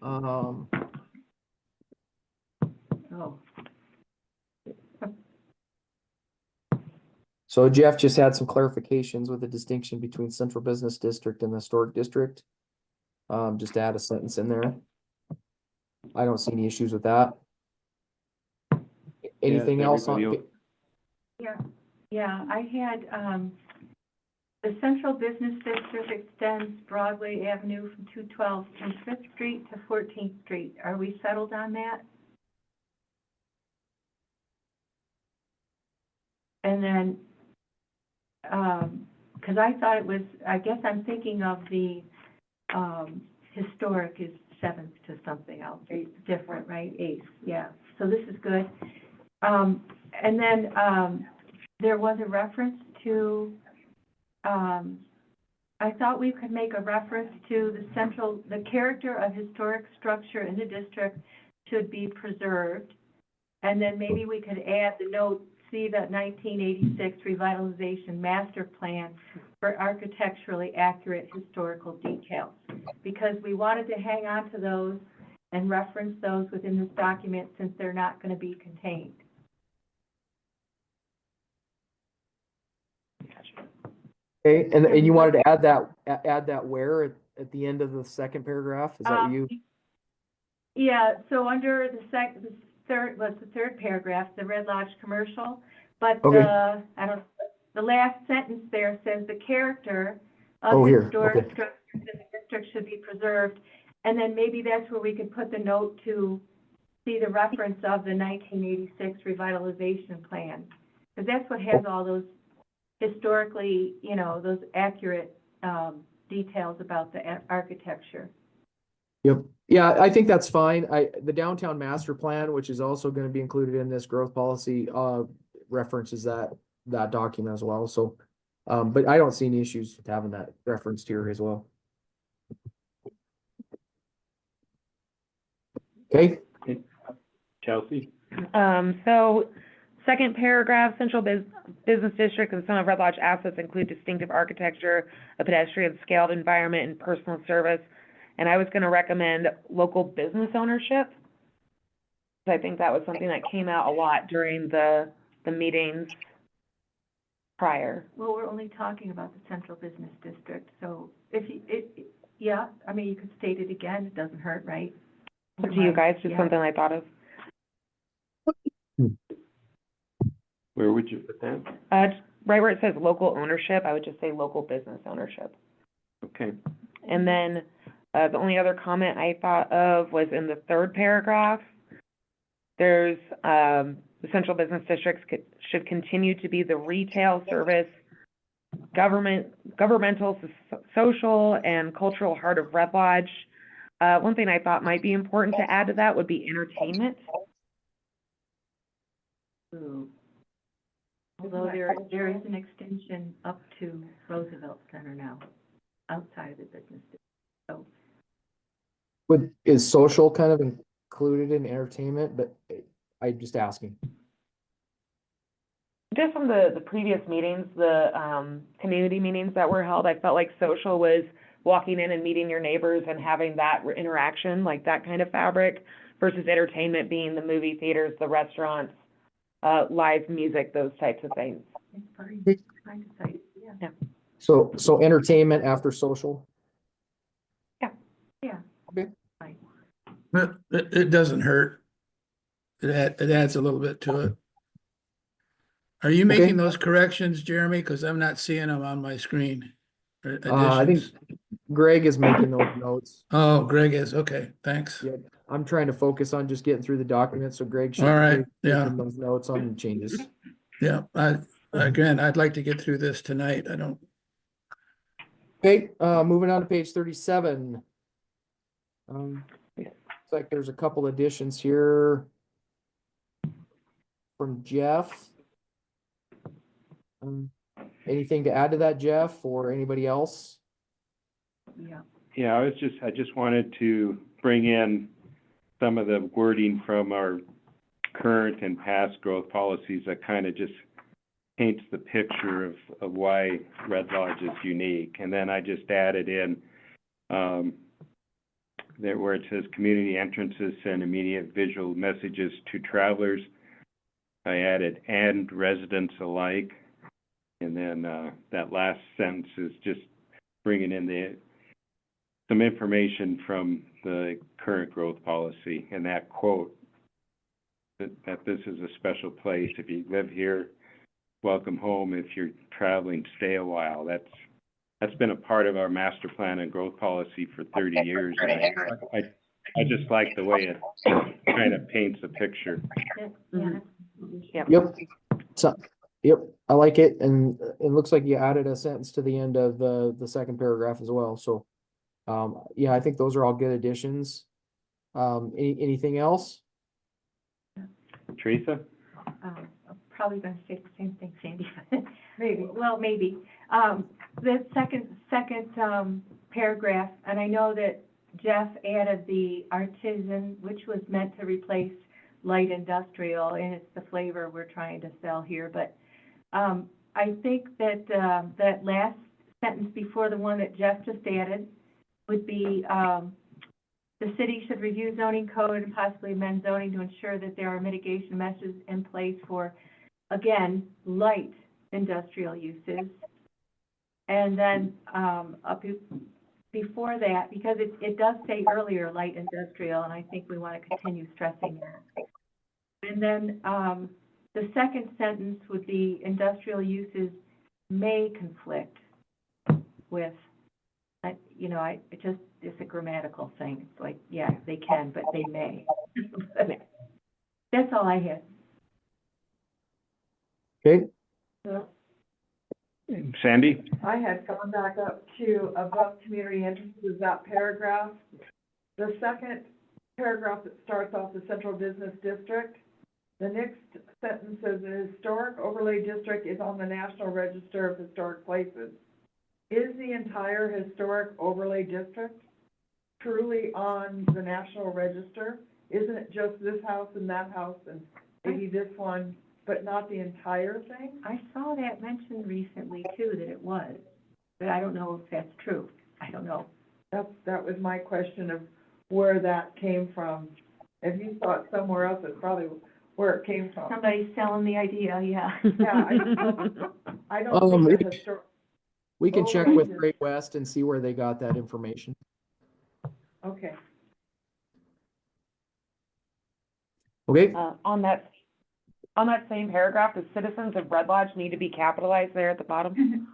Oh, So Jeff just had some clarifications with the distinction between central business district and the historic district. Just add a sentence in there. I don't see any issues with that. Anything else on? everybody yeah, I had, the central business district extends Broadway Avenue from 212 from 5th Street to 14th Street. Are we settled on that? And then, cause I thought it was, I guess I'm thinking of the, historic is 7th to something else, it's different, right? 8th, yeah, so this is good. And then, there was a reference to, I thought we could make a reference to the character of historic structure in the district should be preserved. And then maybe we could add the note, see the 1986 revitalization master plan for architecturally accurate historical details. Because we wanted to hang on to those and reference those within this document since they're not going to be contained. Okay, and you wanted to add that where at the end of the second paragraph? Is that what you? Yeah, so under the third paragraph, the Red Lodge commercial, but Okay. the last sentence there says the character of Here, historic okay. structures in the district should be preserved. And then maybe that's where we could put the note to see the reference of the 1986 revitalization plan. Because that's what has all those historically, you know, those accurate details about the architecture. Yep. Yeah, I think that's fine. The downtown master plan, which is also going to be included in this growth policy, references that document as well. So, but I don't see any issues with having that referenced here as well. Okay. Chelsea? So, second paragraph, central business district and some of Red Lodge assets include distinctive architecture, a pedestrian scaled environment, and personal service. And I was gonna recommend local business ownership. I think that was something that came out a lot during the meetings prior. Well, we're only talking about the central business district, so if you, yeah, I mean, you could state it again, it doesn't hurt, right? Up to you guys, just Yeah. something I thought of. Where would you put that? Right where it says local ownership, I would just say local business ownership. Okay, And then, the only other comment I thought of was in the third paragraph. There's, the central business districts should continue to be the retail, service, governmental, social, and cultural heart of Red Lodge. One thing I thought might be important to add to that would be entertainment. Ooh. Although there is an extension up to Roosevelt Center now, outside of the business district, so. Is social kind of included in entertainment? But I'm just asking. Just from the previous meetings, the community meetings that were held, I felt like social was walking in and meeting your neighbors and having that interaction, like that kind of fabric, versus entertainment being the movie theaters, the restaurants, live music, those types of things. It's fine to say, yeah. So entertainment after social? It doesn't hurt. It adds a little bit to it. Are you Okay. making those corrections, Jeremy? Because I'm not seeing them on my screen. I think Additions. Greg is making those notes. Oh, Greg is, okay, thanks. Yeah, I'm trying to focus on just getting through the document, so Greg should. All right, Greg's yeah. making those notes on changes. Yeah, again, I'd like to get through this tonight. I don't, Okay, moving on to page 37. Looks like there's a couple additions here from Jeff. Anything to add to that, Jeff, or anybody else? Yeah. Yeah, I just wanted to bring in some of the wording from our current and past growth policies that kind of just paints the picture of why Red Lodge is unique. And then I just added in, there where it says community entrances send immediate visual messages to travelers. I added and residents alike. And then, that last sentence is just bringing in some information from the current growth policy, and that quote, that this is a special place. If you live here, welcome home. If you're traveling, stay a while. That's been a part of our master plan and growth policy for 30 years. And I just like the way it kind of paints a picture. Yeah. Yep. So, yep, I like it, and it looks like you added a sentence to the end of the second paragraph as well, so. Yeah, I think those are all good additions. Anything else? Teresa? I'm probably gonna say the same thing, Sandy. Maybe. Well, maybe. The second paragraph, and I know that Jeff added the artisan, which was meant to replace light industrial, and it's the flavor we're trying to sell here, but, I think that, that last sentence before the one that Jeff just added would be, the city should review zoning code and possibly amend zoning to ensure that there are mitigation measures in place for, again, light industrial uses. And then, before that, because it does say earlier light industrial, and I think we want to continue stressing that. And then, the second sentence would be industrial uses may conflict with, it's a grammatical thing. It's like, yeah, they can, but they may. That's all I had. Okay, Sandy? I had gone back up to above community entrances, that paragraph. The second paragraph that starts off the central business district, the next sentence says the historic overlay district is on the National Register of Historic Places. Is the entire historic overlay district truly on the National Register? Isn't it just this house and that house and maybe this one, but not the entire thing? I saw that mentioned recently too, that it was, but I don't know if that's true. I don't know. That was my question of where that came from. If you saw it somewhere else, it's probably where it came from. Somebody's selling the idea, yeah. Yeah, I don't think the historic, we can check Overlay with district. Great West and see where they got that information. okay. Okay, On that same paragraph, the citizens of Red Lodge need to be capitalized there at the bottom?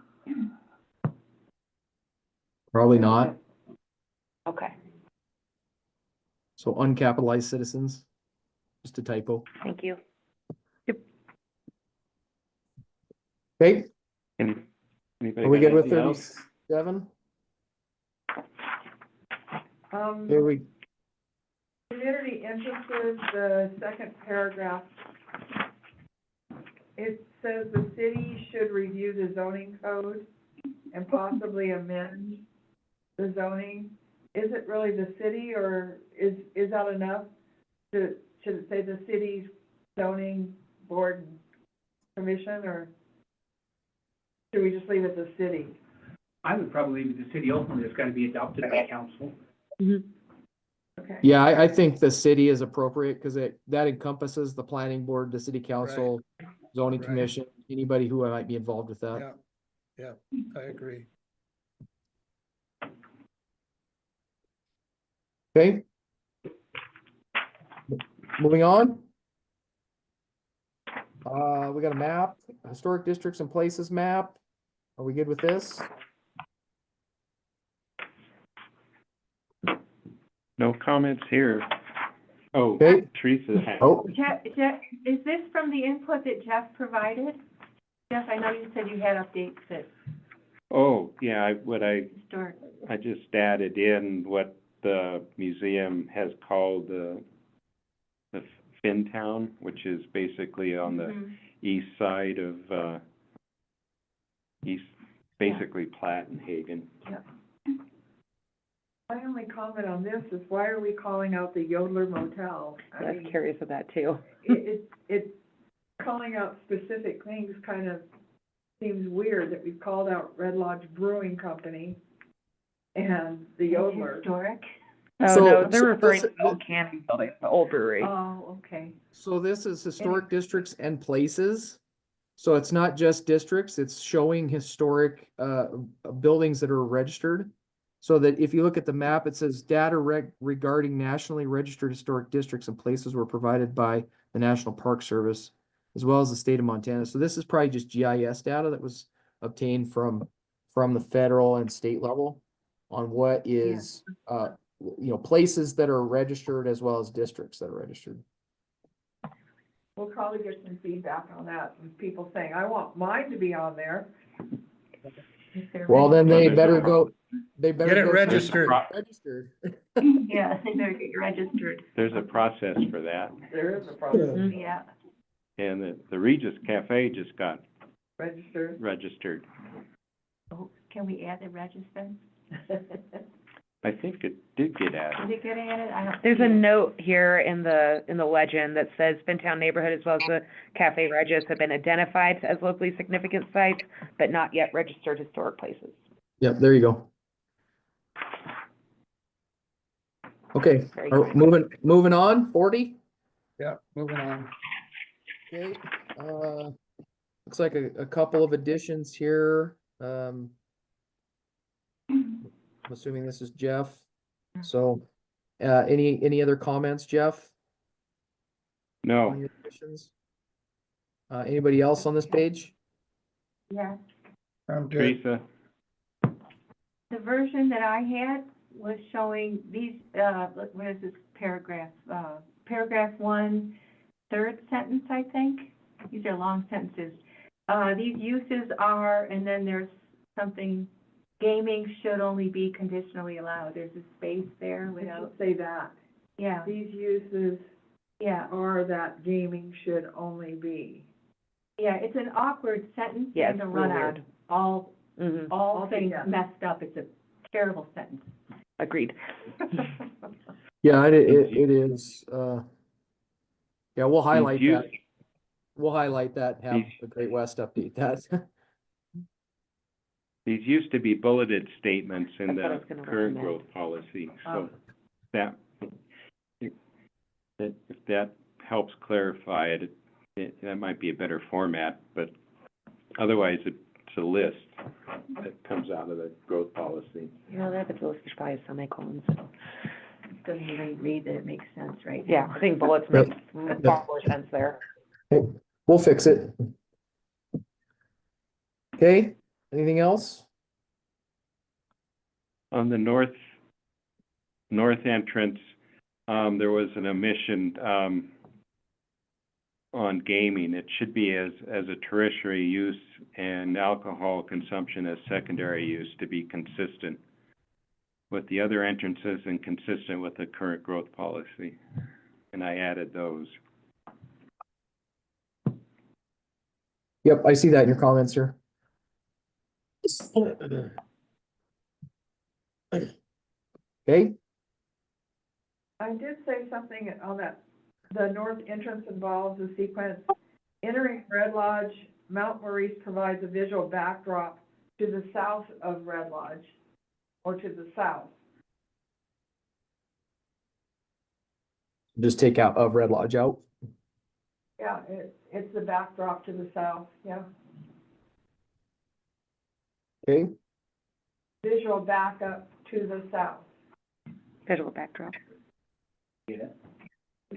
probably not. Okay, So uncapitalized citizens, just a typo. thank you. Okay, Anybody are we got good with anything else? 37? Um, Here we, community entrances, the second paragraph, it says the city should review the zoning code and possibly amend the zoning. Is it really the city, or is that enough? Should it say the city's zoning board and commission, or should we just leave it the city? I would probably leave it to the city ultimately. It's got to be adopted by council. Okay. yeah, I think the city is appropriate because that encompasses the planning board, the city council, zoning Right. commission, anybody who might be involved with that. Yeah. Yeah, I agree. Okay. Moving on. We got a map, historic districts and places map. Are we good with this? No comments here. Oh, Okay. Teresa has. Oh, Jeff, is this from the input that Jeff provided? Jeff, I know you said you had updates that Oh, yeah, historic. I just added in what the museum has called the Finntown, which is basically on the Mhm. east side of, basically Platt and Hagen. My only comment on this is why are we calling out the Yodeler Motel? I was curious of that too. It calling out specific things kind of seems weird that we've called out Red Lodge Brewing Company and the Yodeler. Historic? Oh, So- no, they're so referring this- to the old canning building, the old brewery. Oh, okay. so this is historic districts and places. So it's not just districts, it's showing historic buildings that are registered. So that if you look at the map, it says data regarding nationally registered historic districts and places were provided by the National Park Service as well as the state of Montana. So this is probably just GIS data that was obtained from the federal and state level on what is places that are registered as well as districts that are registered. We'll probably get some feedback on that, from people saying, I want mine to be on there. If they're Well, then they Well, better there's a go, they better Get it go. registered. Registered. Yeah, they better get registered. There's a process for that, There is a problem, Yeah. and the Regis Cafe just got registered. registered. Oh, can we add the register? I think it did get added. Did it get added? I don't. There's see a it. note here in the legend that says Finntown neighborhood as well as the Cafe Regis have been identified as locally significant sites, but not yet registered historic places. Yep, there you go. Okay, Very moving on, 40? Yeah, moving on. Okay, looks like a couple of additions here. I'm assuming this is Jeff. So, any other comments, Jeff, on No, your additions? Anybody else on this page? Yeah. I'm good. Teresa, The version that I had was showing these, what is this paragraph? Paragraph 1, third sentence, I think. These are long sentences. These uses are, and then there's something, gaming should only be conditionally allowed. There's a space there We without, should say that. yeah, These uses yeah. are that gaming should only be. Yeah, it's an awkward sentence Yeah, and it's to run real on. weird. All Okay, things yeah. messed up. It's a terrible sentence. Agreed. Yeah, it is, yeah, we'll highlight These that. We'll highlight that, have These- the Great West update that. these used to be bulleted statements in That's what I the was gonna current recommend. growth policy, Oh. so that, if that helps clarify it, that might be a better format, but otherwise it's a list that comes out of the growth policy. You know, that, but those is probably semicolons. Doesn't even read that it makes sense, right? Yeah, I think bullets Yep. make far more sense there. We'll fix it. Okay, anything else? On the north entrance, there was an omission, on gaming. It should be as a tertiary use and alcohol consumption as secondary use to be consistent with the other entrances and consistent with the current growth policy. And I added those. Yep, I see that in your comments here. Okay, I did say something on that, the north entrance involves a sequence. Entering Red Lodge, Mount Maurice provides a visual backdrop to the south of Red Lodge, or to the south. just take out of Red Lodge out. Yeah, it's the backdrop to the south, yeah. Okay, visual backup to the south. Visual backdrop. Get it?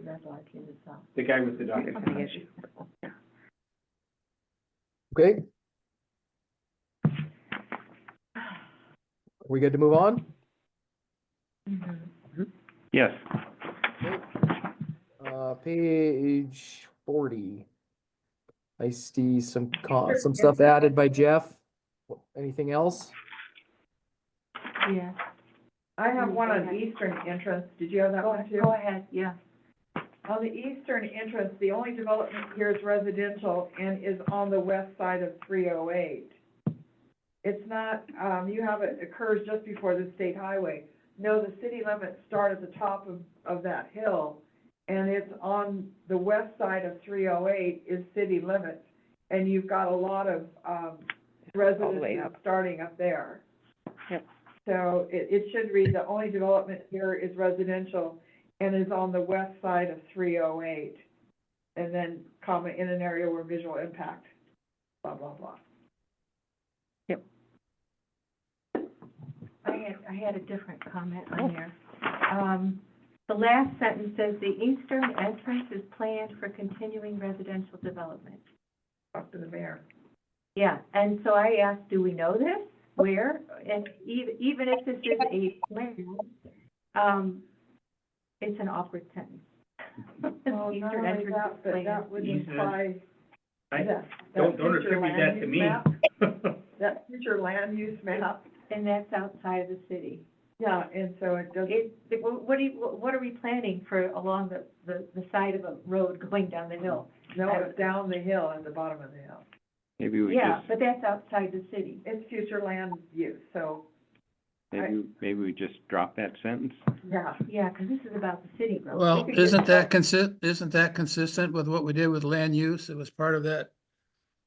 That's all I can decide. The guy with the dog. There's the issue. Yeah. okay. We good to move on? Yes. Page 40. I see some stuff added by Jeff. Anything else? Yeah. I have one on eastern entrance, did you have that one too? Go ahead, yeah. On the eastern entrance, the only development here is residential and is on the west side of 308. It's not, you have it occurs just before the state highway. No, the city limits start at the top of that hill, and it's on the west side of 308 is city limits. And you've got a lot of, residences up. starting up there. Yep. So it should read, the only development here is residential and is on the west side of 308. And then comma, in an area where visual impact, blah, blah, blah. I had a different comment on there. The last sentence says the eastern entrance is planned for continuing residential development. Talk to the mayor. Yeah, and so I asked, do we know this? Where? And even if this is a plan, it's an awkward sentence. Well, not Eastern only entrance that, is but planned. that would Eastern- imply I, that. don't future attribute land that to use me. map, That future land use map, And that's outside of the city. yeah, and so it doesn't, What are we planning for along the side of a road going down the hill? no, it's down the hill at the bottom of the hill. Maybe we Yeah, just, but that's outside the city. It's future land use, so, maybe we just drop that sentence? yeah. Yeah, because this is about the city growth. Well, We could isn't get that consistent with what we did with land use? It was part of that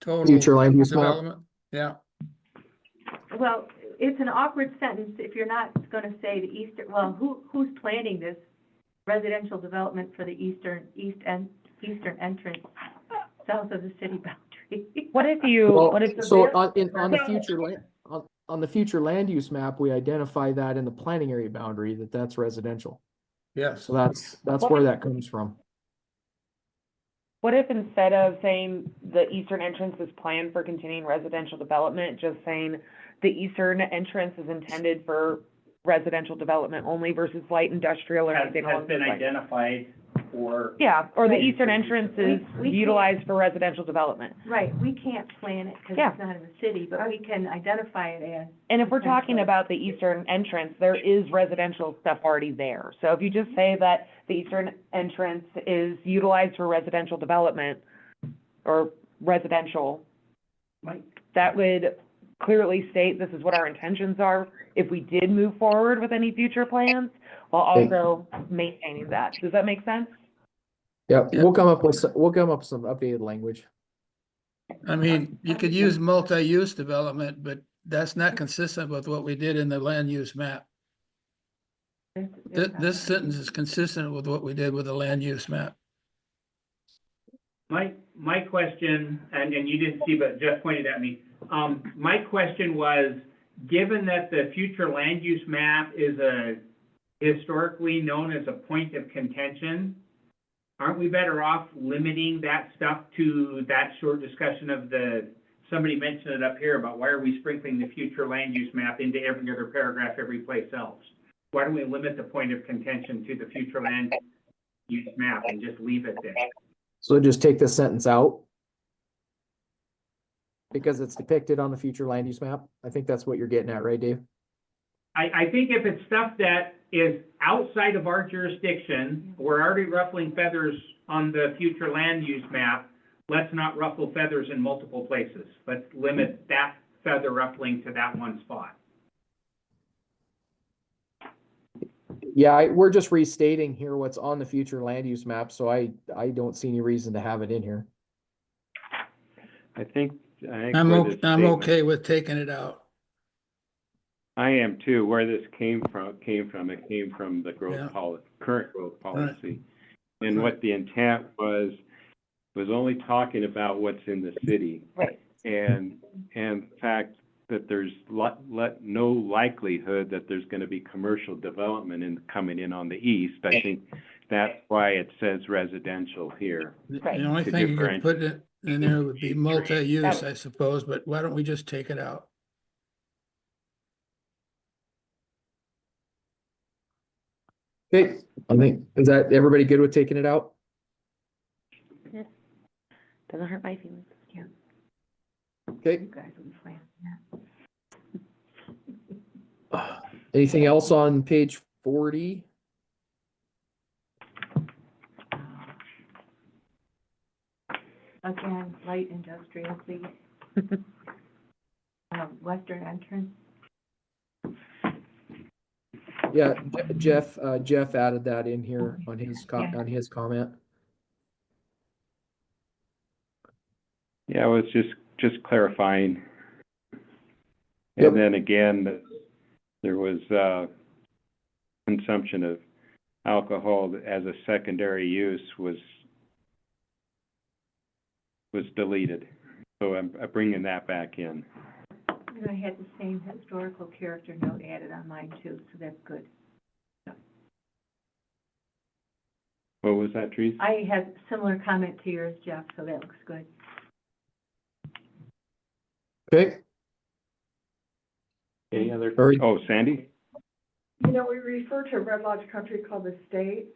total Future land use map. development. Yeah, Well, it's an awkward sentence if you're not gonna say the eastern, well, who's planning this residential development for the eastern entrance south of the city boundary? What if you, Well, what if, so on the future land use map, we identify that in the planning area boundary that's residential. yes. So that's where that comes from. what if instead of saying the eastern entrance is planned for continuing residential development, just saying the eastern entrance is intended for residential development only versus light industrial or Has anything along been those lines? identified for. Yeah, or the Right. eastern entrance is We- utilized for residential development. Right, we can't plan it because Yeah. it's not in the city, but we can identify it as. And if we're talking about the eastern entrance, there is residential stuff already there. So if you just say that the eastern entrance is utilized for residential development or residential, Mike? that would clearly state this is what our intentions are if we did move forward with any future plans, while also maintaining that. Does that make sense? Yep, Yeah. we'll come up with some updated language. I mean, you could use multi-use development, but that's not consistent with what we did in the land use map. This sentence is consistent with what we did with the land use map. My question, and you didn't see, but Jeff pointed at me. My question was, given that the future land use map is historically known as a point of contention, aren't we better off limiting that stuff to that short discussion of somebody mentioned it up here about why are we sprinkling the future land use map into every other paragraph every place else? Why don't we limit the point of contention to the future land use map and just leave it there? So just take this sentence out. Because it's depicted on the future land use map. I think that's what you're getting at, right, Dave? I think if it's stuff that is outside of our jurisdiction, we're already ruffling feathers on the future land use map. Let's not ruffle feathers in multiple places. Let's limit that feather ruffling to that one spot. Yeah, we're just restating here what's on the future land use map, so I don't see any reason to have it in here. I think I'm where this statement- okay with taking it out. I am too. Where this came from, it came from the Yeah. current growth policy. And what the intent was only talking about what's in the city. Right. And in fact, that there's no likelihood that there's gonna be commercial development coming in on the east. I think that's why it says residential here. The Right. only To thing you could put differentiate. in there would be multi-use, That- I suppose, but why don't we just take it out? Okay, I think, is that, everybody good with taking it out? Doesn't hurt my feelings. Yeah. Okay, You guys will be fine, yeah. anything else on page 40? Again, light industrial, please. Western entrance, Yeah, Jeff added that in here on his Yeah. on his comment. Yeah, it was just clarifying. Yep. And then again, there was, consumption of alcohol as a secondary use was deleted. So I'm bringing that back in. and I had the same historical character note added on mine too, so that's good. What was that, Teresa? I had similar comment to yours, Jeff, so that looks good. Okay, Any other? Or- Oh, Sandy? You know, we refer to Red Lodge Country Club Estates,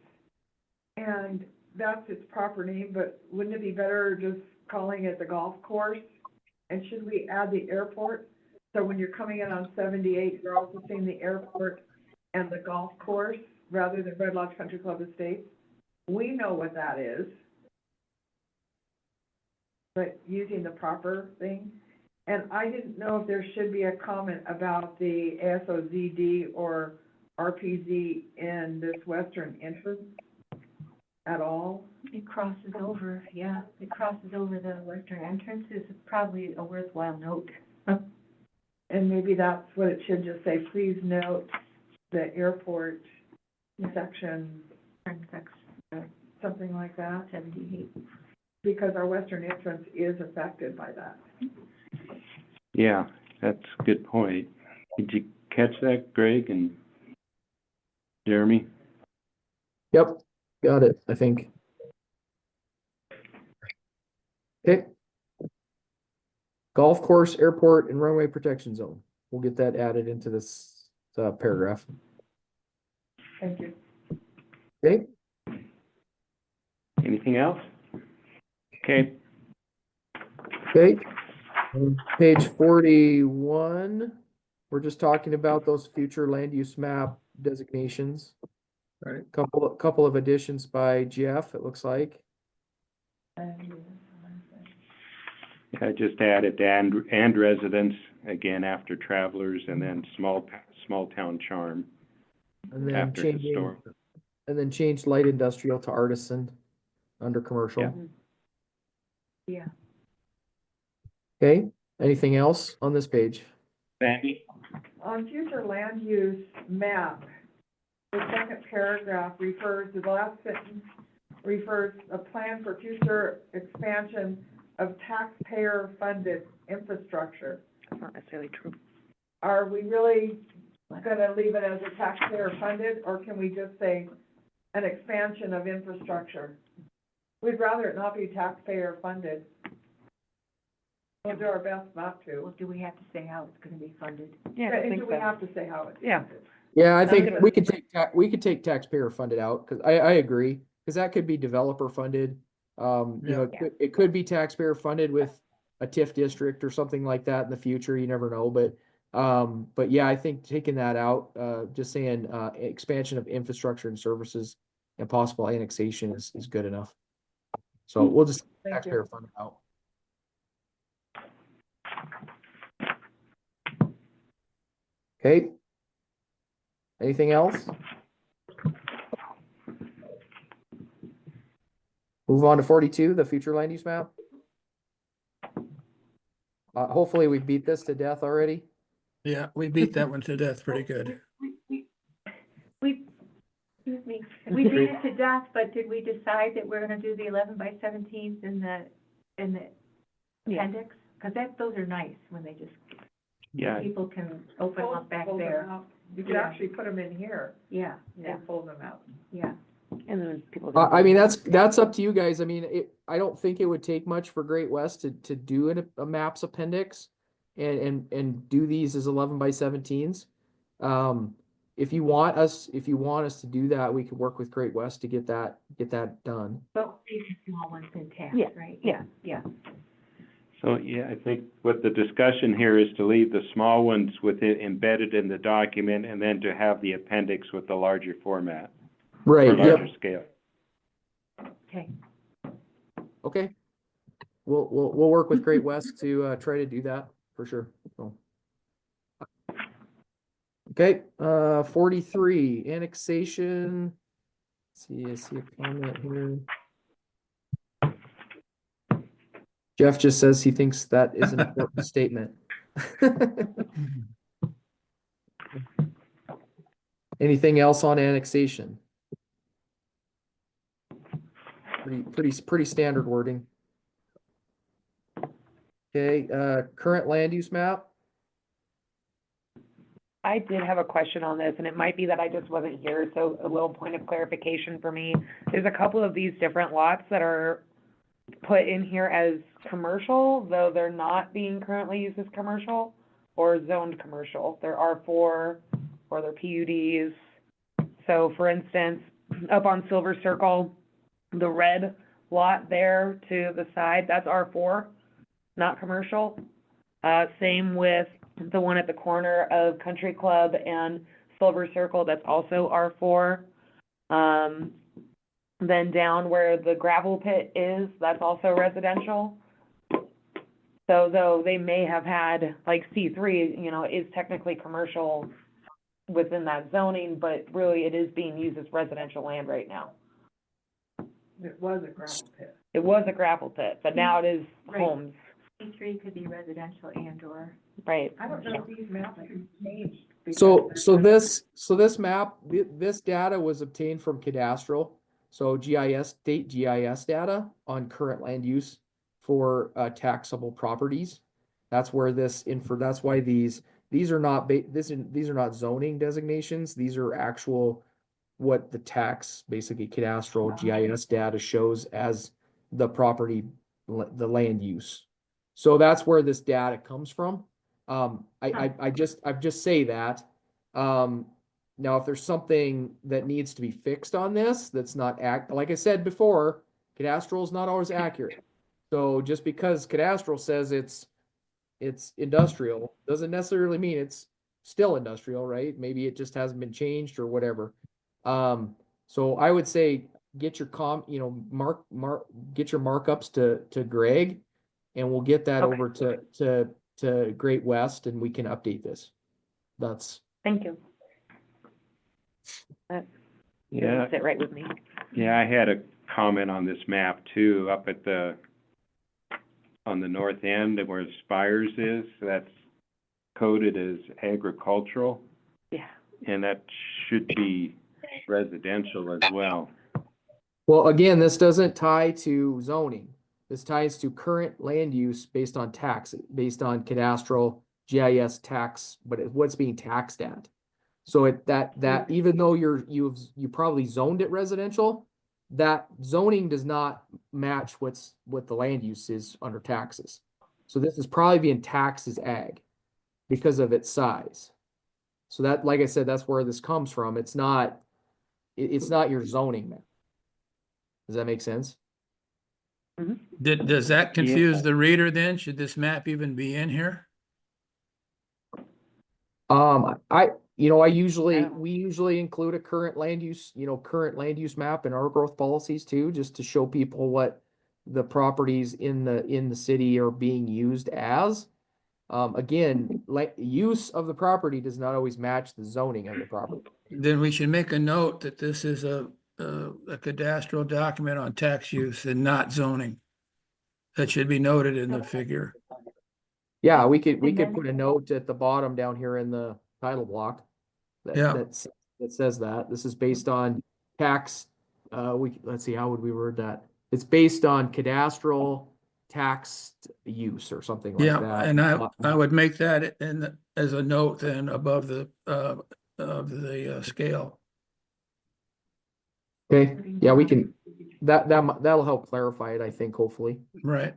and that's its proper name, but wouldn't it be better just calling it the golf course? And should we add the airport? So when you're coming in on 78, you're also seeing the airport and the golf course rather than Red Lodge Country Club Estates? We know what that is. But using the proper thing. And I didn't know if there should be a comment about the ASOZD or RPZ in this western entrance at all. It crosses over, yeah, it crosses over the western entrance is probably a worthwhile note. And maybe that's what it should just say, please note the airport section, something like that, 78. because our western entrance is affected by that. Yeah, that's a good point. Did you catch that, Greg and Jeremy? yep, got it, I think. Okay. Golf course, airport, and runway protection zone. We'll get that added into this paragraph. Thank you. Okay, Anything else? Okay, okay. On page 41, we're just talking about those future land use map designations. Right. Couple of additions by Jeff, it looks like. I just added and residents, again, after travelers, and then small town charm And then after changing, historic. and then change light industrial to artisan under commercial. Yeah. Okay, anything else on this page? Sandy? On future land use map, the second paragraph refers, the last sentence refers a plan for future expansion of taxpayer-funded infrastructure. That's not necessarily true. Are we really gonna leave it as a taxpayer-funded, or can we just say an expansion of infrastructure? We'd rather it not be taxpayer-funded. We'll do our best not to. Well, do we have to say how it's gonna be funded? Yeah, I And think do we so. have to say how it's Yeah. funded? Yeah, I Sounds think good. we could take taxpayer funded out, cause I agree, cause that could be developer funded. You know, it could be taxpayer funded with a TIF district or something like that in the future, you never know, but yeah, I think taking that out, just saying, expansion of infrastructure and services and possible annexation is good enough. So we'll just Thank you. taxpayer funded out. Okay. Anything else? Move on to 42, the future land use map. Hopefully we beat this to death already. Yeah, we beat that one to death pretty good. Excuse me, we beat it to death, but did we decide that we're gonna do the 11 by 17s in the Yeah. appendix? Cause those are nice when they just Yeah, People can open them up back Fold them there. out. You could Yeah. actually put them in here Yeah, yeah, and fold them out. yeah. And then people. I mean, that's up to you guys. I mean, I don't think it would take much for Great West to do a maps appendix and do these as 11 by 17s. If you want us to do that, we could work with Great West to get that done. But leave the small ones intact, Yeah, right? yeah. Yeah. so, yeah, I think what the discussion here is to leave the small ones with it embedded in the document and then to have the appendix with the larger format, or Right, larger yep, scale. Okay. okay. We'll work with Great West to try to do that for sure. So. Okay, 43, annexation. I see a comment here. Jeff just says he thinks that is an important statement. Anything else on annexation? Pretty standard wording. Okay, current land use map. I did have a question on this, and it might be that I just wasn't here, so a little point of clarification for me. There's a couple of these different lots that are put in here as commercial, though they're not being currently used as commercial or zoned commercial. They're R4 or they're PUDs. So for instance, up on Silver Circle, the red lot there to the side, that's R4, not commercial. Same with the one at the corner of Country Club and Silver Circle, that's also R4. Then down where the gravel pit is, that's also residential. So though they may have had, like C3, you know, is technically commercial within that zoning, but really it is being used as residential land right now. It was a gravel pit. It was a gravel pit, but now it is Right. homes, C3 could be residential and or. right? I don't know if these maps can change. So because this map, this data was obtained from cadastral. So state GIS data on current land use for taxable properties. That's where that's why these are not these are not zoning designations. These are actual what the tax, basically cadastral GIS data shows as the property, the land use. So that's where this data comes from. I just say that. Now, if there's something that needs to be fixed on this, that's not like I said before, cadastral is not always accurate. So just because cadastral says it's industrial, doesn't necessarily mean it's still industrial, right? Maybe it just hasn't been changed or whatever. So I would say get your get your markups to Greg, and we'll get that Okay. over to Great West, and we can update this. That's. Thank you. That Yeah, doesn't sit right with me. yeah, I had a comment on this map too, up at on the north end of where Spires is, that's coded as agricultural, Yeah. and that should be residential as well. Well, again, this doesn't tie to zoning. This ties to current land use based on based on cadastral GIS tax, but what's being taxed at. So that even though you probably zoned it residential, that zoning does not match what the land use is under taxes. So this is probably being taxed as ag because of its size. So that, like I said, that's where this comes from. It's not your zoning map. Does that make sense? Does that confuse the reader then? Should this map even be in here? We usually include a current land use map in our growth policies too, just to show people what the properties in the city are being used as. Again, like use of the property does not always match the zoning of the property. Then we should make a note that this is a cadastral document on tax use and not zoning. That should be noted in the figure. Yeah, we could And then- put a note at the bottom down here in the title block. Yeah. That says that this is based on tax. Let's see, how would we word that? It's based on cadastral taxed use or something like Yeah, that. and I would make that as a note then above the, of the scale. Okay, yeah, we can, that'll help clarify it, I think, hopefully. Right.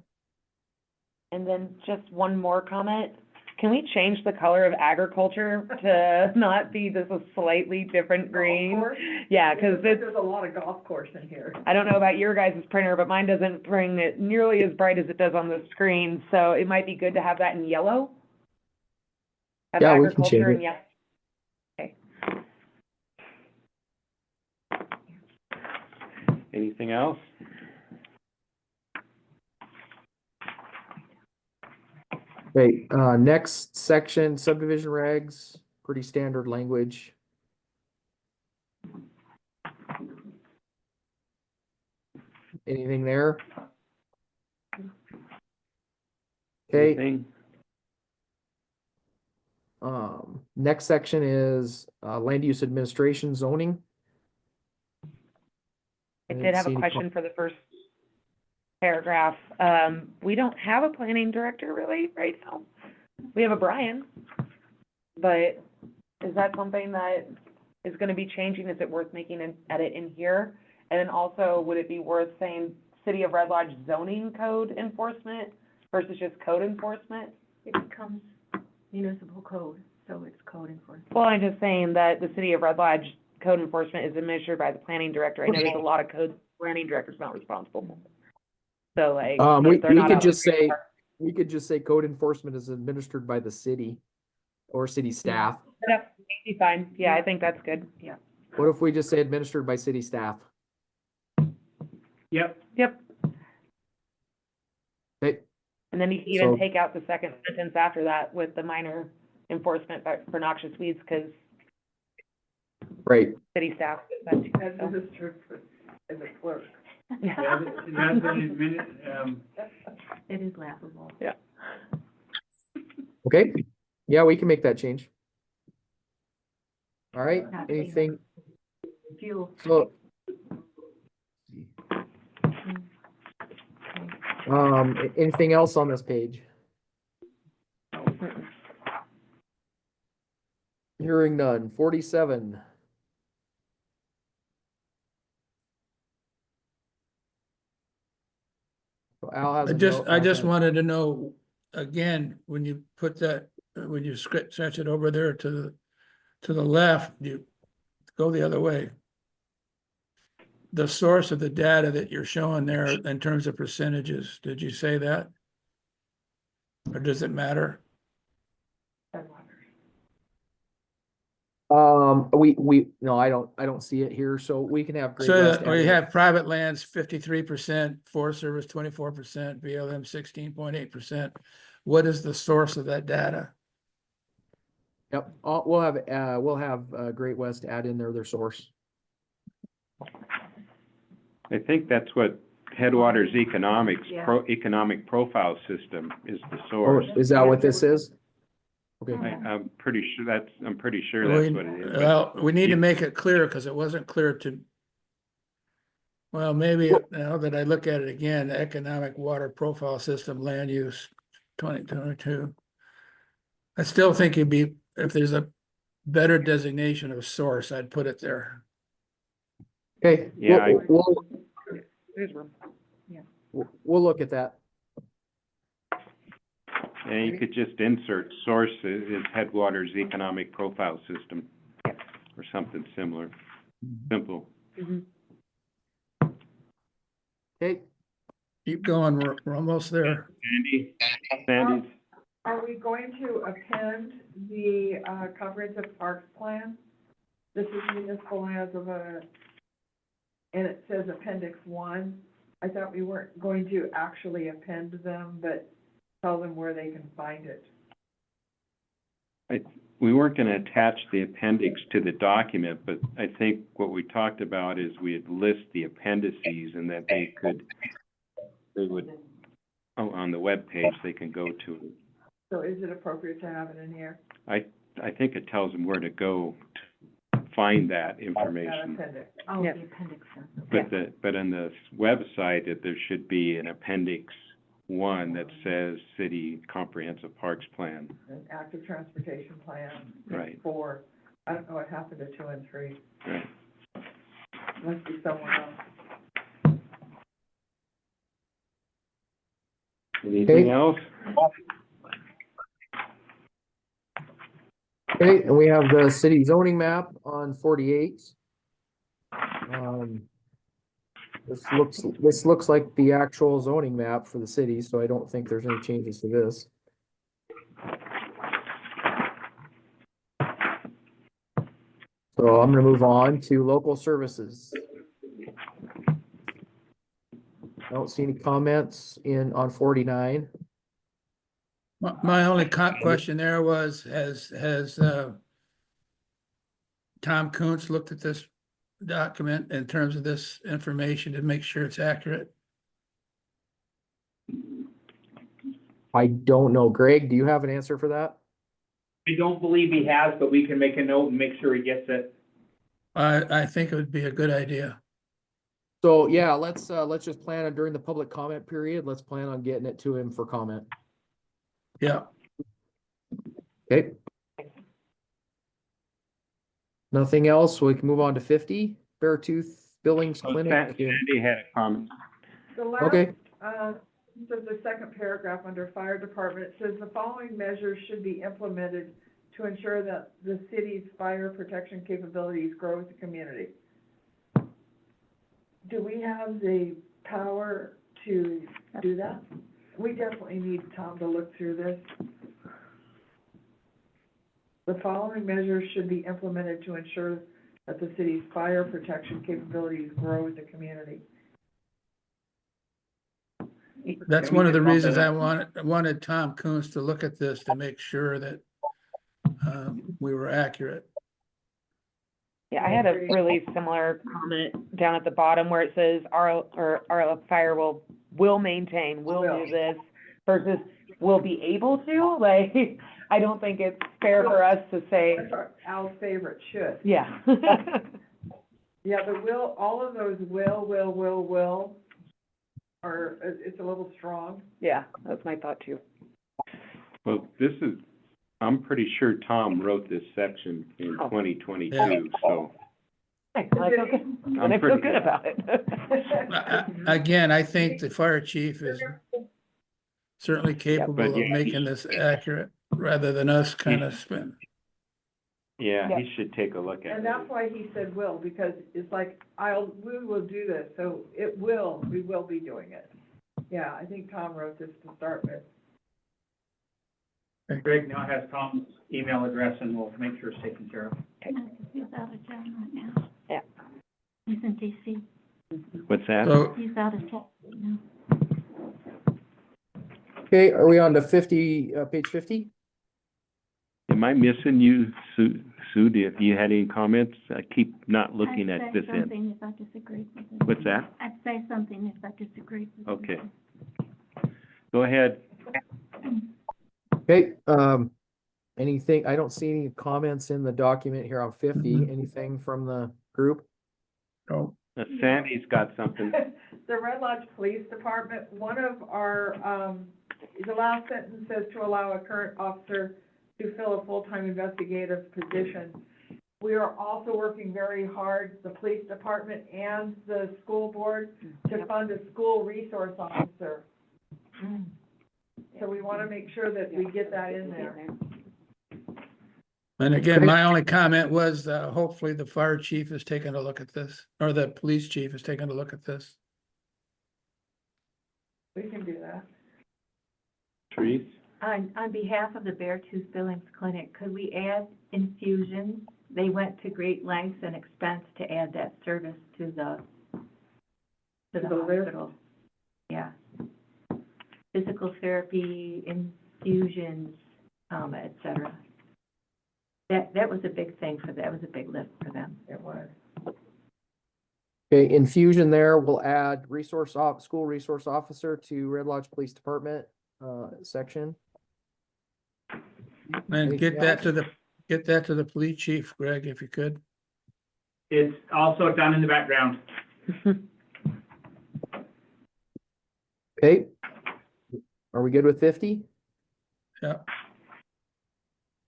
And then just one more comment. Can we change the color of agriculture to not be this a slightly different green? Golf course? Yeah, 'cause it's, There's a lot of golf course in here. I don't know about your guys' printer, but mine doesn't bring it nearly as bright as it does on the screen, so it might be good to have that in yellow. Have Yeah, we can change agriculture in it. yellow. Okay. Anything else? Okay, next section, subdivision regs, pretty standard language. Anything there? Okay, Anything? next section is, land use administration zoning. I didn't did have see a any question for the first paragraph. We don't have a planning director really right now. We have a Brian, but is that something that is gonna be changing? Is it worth making an edit in here? And then also, would it be worth saying City of Red Lodge zoning code enforcement versus just code enforcement? It becomes municipal code, so it's code enforcement. Well, I'm just saying that the City of Red Lodge code enforcement is administered by the planning director. I know there's a lot of codes planning director's not responsible for. So like, if they're We not could out- just say, code enforcement is administered by the city or city staff. Yep, be fine. Yeah, I think that's good. Yeah. What if we just say administered by city staff? Yep, Yep. Okay, And then you can even So- take out the second sentence after that with the minor enforcement for noxious weeds, because right. city staff does that too, As so. is true for, as a clerk. yeah, that's an admin, It is laughable. Yeah. Okay, yeah, we can make that change. All right, Not anything, Fuel. so, anything else on this page? Hearing none, 47. So Al has a note. I just wanted to know, again, when you put that, when you stretch it over there to the left, you go the other way. The source of the data that you're showing there in terms of percentages, did you say that? Or does it matter? No, I don't see it here, so we can have. Great So West we add in. have private lands 53%, Forest Service 24%, BLM 16.8%. What is the source of that data? Yep, we'll have Great West add in their source. I think that's what Headwaters Economics, Yeah. Economic Profile System is the Or source. is that what this is? Okay, I'm pretty sure that's what it is. but- Well, we need to make it clear because it wasn't clear to. Well, maybe now that I look at it again, economic water profile system, land use, 2022. I still think it'd be, if there's a better designation of source, I'd put it there. okay, Yeah, There's room. we'll look at that. And you could just insert source is Headwaters Economic Profile System or something similar, simple. Okay, Keep going, we're almost there. Sandy's, Are we going to append the, comprehensive parks plan? This is municipal lands of and it says appendix 1. I thought we weren't going to actually append them, but tell them where they can find it. we weren't gonna attach the appendix to the document, but I think what we talked about is we'd list the appendices and that they would, on the webpage, they can go to it. So is it appropriate to have it in here? I think it tells them where to go to find that That information. appendix. Oh, Yeah. the appendix. But on the website, there should be an appendix one that says City Comprehensive Parks Plan. An active transportation plan. Right. 4. I don't know what happened to 2 and 3. Right. Must be somewhere else. Anything else? Okay, and we have the city zoning map on 48. This looks like the actual zoning map for the city, so I don't think there's any changes to this. So I'm gonna move on to local services. I don't see any comments on 49. My only question there was, has Tom Kuntz looked at this document in terms of this information to make sure it's accurate? I don't know. Greg, do you have an answer for that? I don't believe he has, but we can make a note and make sure he gets it. I think it would be a good idea. So yeah, let's just plan on during the public comment period, let's plan on getting it to him for comment. Yeah. Okay. Nothing else, we can move on to 50, Beartooth Billings Oh, Clinic. Sandy had a comment. The last, Okay, so the second paragraph under fire department, it says the following measures should be implemented to ensure that the city's fire protection capabilities grow with the community. Do we have the power to do that? We definitely need Tom to look through this. The following measures should be implemented to ensure that the city's fire protection capabilities grow with the community. That's one of the reasons I wanted Tom Kuntz to look at this to make sure that we were accurate. Yeah, I had a really similar comment down at the bottom where it says our fire will maintain, will do this versus will be able to, like, I don't think it's fair for us to say, That's Al's favorite, should. yeah. Yeah, the will, all of those will are, it's a little strong. Yeah, that's my thought too. Well, I'm pretty sure Tom wrote this section in Oh. 2022, Yeah. so I feel good, and I feel pretty good about it. Again, I think the fire chief is certainly capable But of yeah, making this accurate rather than us kind of spin. yeah, Yep. he should take a look at And it. that's why he said will, because it's like, we will do this, so we will be doing it. Yeah, I think Tom wrote this to start with. Greg now has Tom's email address and we'll make sure it's taken care of. He's out of town right now. Yeah. He's in DC. What's that? So, He's out of town right now. okay, are we on to 50, page 50? Am I missing you, Sue? If you had any comments, I keep not looking at this I'd say end. something if I disagreed with it. What's that? I'd say something if I disagreed with it. Okay. Go ahead. Okay, anything, I don't see any comments in the document here on 50, anything from the group? oh, Sandy's got something. The Red Lodge Police Department, one of our, the last sentence says to allow a current officer to fill a full-time investigative position. We are also working very hard, the police department and the school board, to fund a school resource officer. So we want to make sure that we get that in there. and again, my only comment was, hopefully the fire chief is taking a look at this, or the police chief is taking a look at this. We can do that. Trees? On behalf of the Beartooth Billings Clinic, could we add infusions? They went to great lengths and expense to add that service to the the list? hospital. Yeah. Physical therapy, infusions, et cetera. That was a big thing that was a big lift for them. It was. Okay, infusion there, we'll add school resource officer to Red Lodge Police Department, section. And Anything get that else? to the police chief, Greg, if you could. It's also done in the background. Okay. Are we good with 50? Yeah.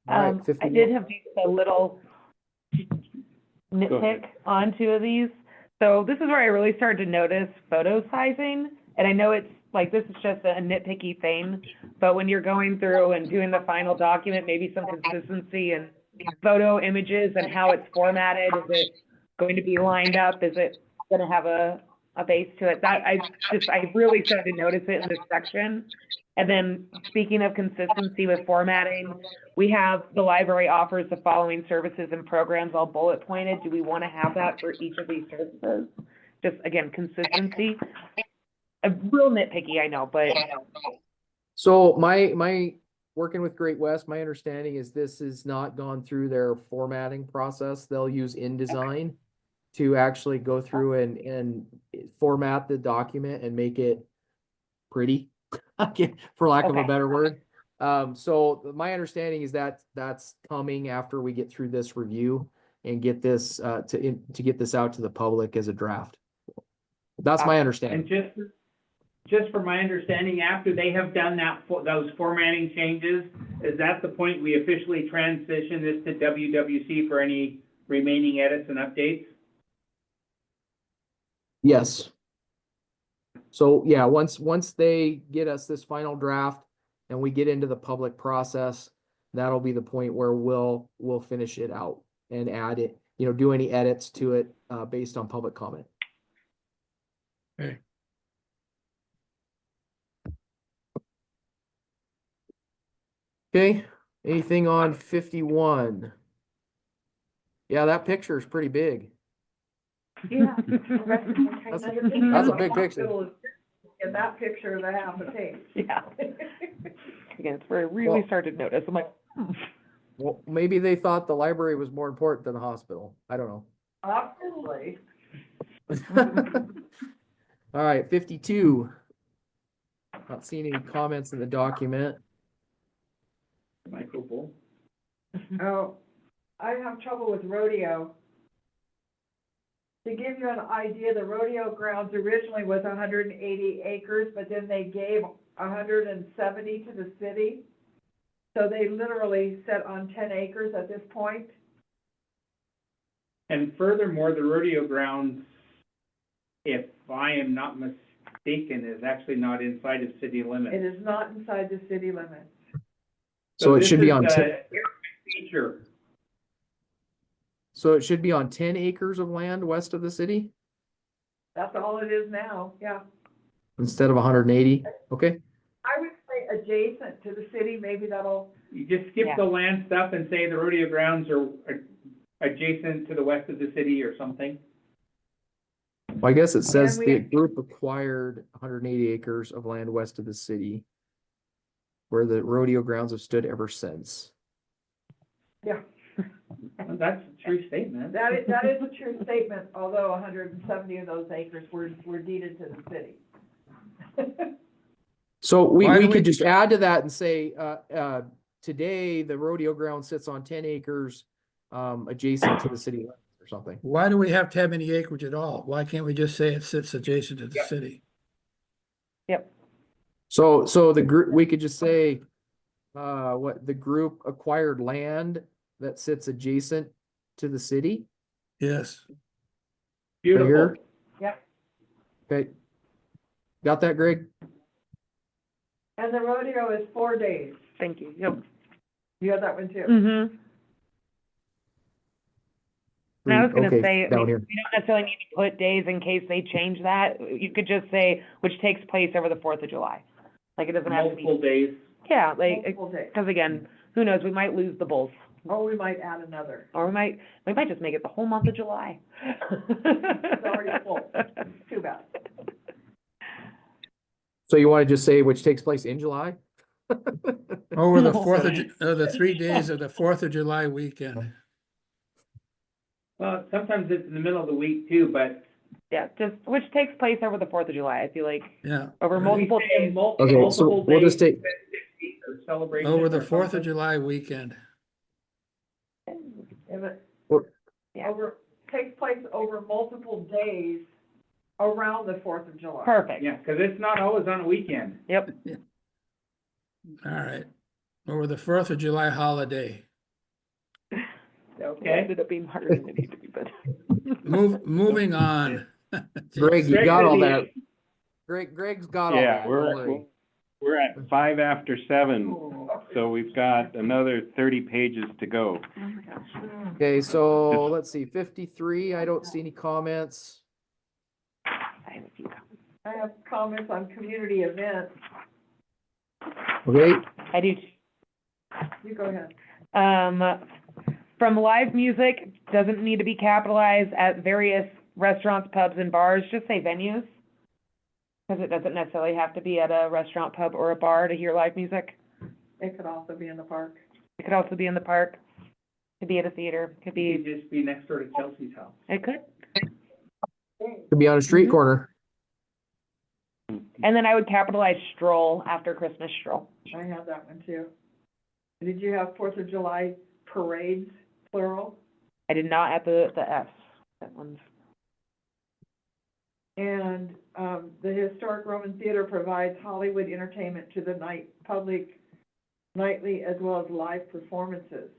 All right, I 51. did have just a little nitpick on two of these. So this is where I really started to notice photo sizing, and I know it's like, this is just a nitpicky thing, but when you're going through and doing the final document, maybe some consistency in photo images and how it's formatted, is it going to be lined up, is it gonna have a base to it? That, I really started to notice it in this section. And then, speaking of consistency with formatting, we have, the library offers the following services and programs all bullet pointed. Do we want to have that for each of these services? Just, again, consistency. A real nitpicky, I know, but So my working with Great West, my understanding is this has not gone through their formatting process. They'll use InDesign to actually go through and format the document and make it pretty, for lack of a Okay. better word. So my understanding is that that's coming after we get through this review and get this to get this out to the public as a draft. That's my understanding. And just from my understanding, after they have done that, those formatting changes, is that the point we officially transition this to WWC for any remaining edits and updates? Yes. So yeah, once they get us this final draft and we get into the public process, that'll be the point where we'll finish it out and add it, do any edits to it based on public comment. Okay. Okay, anything on 51? Yeah, that picture is pretty big. Yeah. That's a big picture. In that picture, the half a page. yeah. Again, it's where I really Well- started to notice. I'm like, Well, maybe they thought the library was more important than the hospital. I don't know. Obviously. All right, 52. Not seeing any comments in the document. Microphone. Oh, I have trouble with rodeo. To give you an idea, the rodeo grounds originally was 180 acres, but then they gave 170 to the city. So they literally set on 10 acres at this point. And furthermore, the rodeo grounds, if I am not mistaken, is actually not inside of city limits. It is not inside the city limits. So it this should be is on a 10, feature. so it should be on 10 acres of land west of the city That's all it is now, yeah. instead of 180. Okay. I would say adjacent to the city, maybe that'll, You just skip Yeah. the land stuff and say the rodeo grounds are adjacent to the west of the city or something. Well, I guess it says And the we- group acquired 180 acres of land west of the city where the rodeo grounds have stood ever since. yeah. That's a true statement. That is a true statement, although 170 of those acres were deeded to the city. So we Why do we- could just add to that and say, today the rodeo ground sits on 10 acres, adjacent to the city limits or something. Why do we have to have any acreage at all? Why can't we just say it sits adjacent to the city? yep, So the group, we could just say, what, the group acquired land that sits adjacent to the city? Yes. Right Beautiful. here? Yep. Okay. Got that, Greg? And the rodeo is 4 days. thank you, yep. You have that one too? Mm-hmm. And I was gonna Okay, say, I down mean, here. we don't necessarily need to put days in case they change that. You could just say, which takes place over the 4th of July. Like, it doesn't have to Multiple be, days. yeah, like, Multiple days. because again, who knows, we might lose the bulls. Or we might add another. Or we might just make it the whole month of July. It's already full. Too bad. So you want to just say which takes place in July? Over the 4th of, the 3 days of the 4th of July weekend. Well, sometimes it's in the middle of the week too, but Yeah, just, which takes place over the 4th of July, I feel like, Yeah. over Right. multiple we say days. Okay, so multiple we'll just days, take, festivities or celebration Over the or 4th of something. July weekend. If it Yeah. takes place over multiple days around the 4th of July. Perfect, Yeah, because it's not always on a weekend. yep. All right. Or the 4th of July holiday. Okay. Ended up being harder than it needed to be, but. Moving on. Greg, you Greg, got all did that. he- Greg's got all Yeah, that, don't worry. we're at 7:05, so we've got another 30 pages to go. Oh my gosh. Okay, so let's see, 53, I don't see any comments. I have a few comments. I have comments on community events. Okay, I do. You go ahead. From live music, doesn't need to be capitalized at various restaurants, pubs, and bars, just say venues. Because it doesn't necessarily have to be at a restaurant, pub, or a bar to hear live music. It could also be in the park. It could also be in the park, could be at a theater, could It be, could just be next door to Chelsea's house. it could. could be on a street Mhm. corner. And then I would capitalize stroll after Christmas stroll. I have that one too. Did you have Fourth of July parades, plural? I did not at the S, that one's. And, the Historic Roman Theater provides Hollywood entertainment to the public nightly as well as live performances.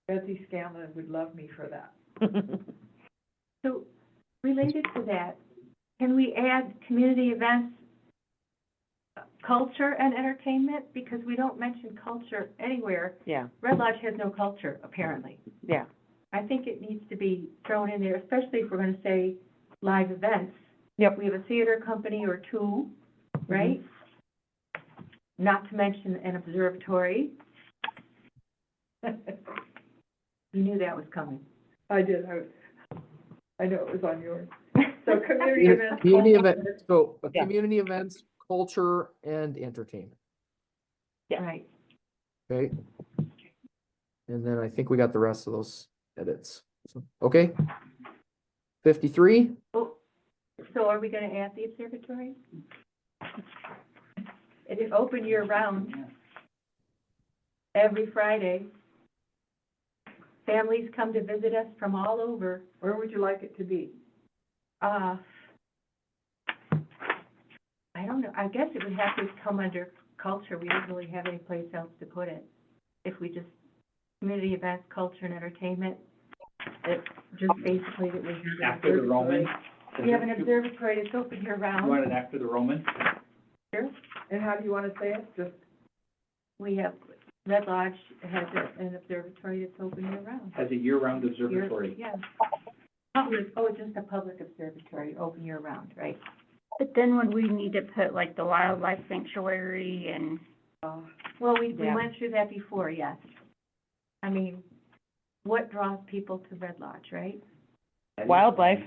Betsy Scanlon would love me for that. So, related to that, can we add community events, culture and entertainment? Because we don't mention culture anywhere. Yeah, Red Lodge has no culture, apparently. yeah. I think it needs to be thrown in there, especially if we're gonna say live events. Yep. We have a theater company or two, right? Not to mention an observatory. You knew that was coming. I did, I know it was on yours. So community events. Community culture, event, so Yeah. community events, culture and entertainment, Yeah. Right. okay? And then I think we got the rest of those edits, so, okay? 53, Oh, so are we gonna add the observatory? It is open year round, every Friday. Families come to visit us from all over. Where would you like it to be? I don't know, I guess it would have to come under culture. We don't really have any place else to put it. If we just, community events, culture and entertainment, it just basically that we have an After the Roman. observatory. We have an observatory that's open year You round. want it after the Roman? Sure. And how do you wanna say it? Just, We have, Red Lodge has an observatory that's open year round. Has a year-round observatory. Yeah. Public, oh, just a public observatory, open year round, right? But then would we need to put like the wildlife sanctuary and, Well, we Yeah. went through that before, yes. I mean, what draws people to Red Lodge, right? Wildlife.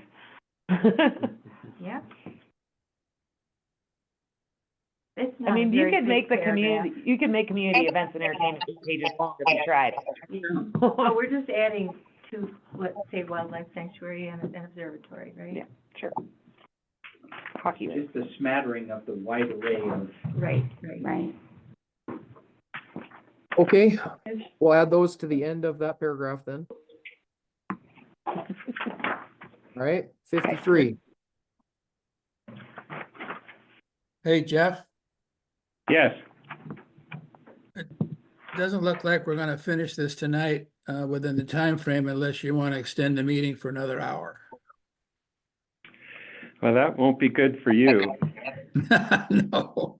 Yeah. It's I not a mean, you very could big make the paragraph. community, you could make community events and entertainment pages longer if you tried. Oh, we're just adding to, let's say, wildlife sanctuary and an observatory, right? Yeah. Sure. Hockey. Just a smattering of the wide array of, Right. right? okay, we'll add those to the end of that paragraph then. All right, 53, Hey, Jeff, Yes, doesn't look like we're gonna finish this tonight, within the time frame unless you wanna extend the meeting for another hour. well, that won't be good for you. No.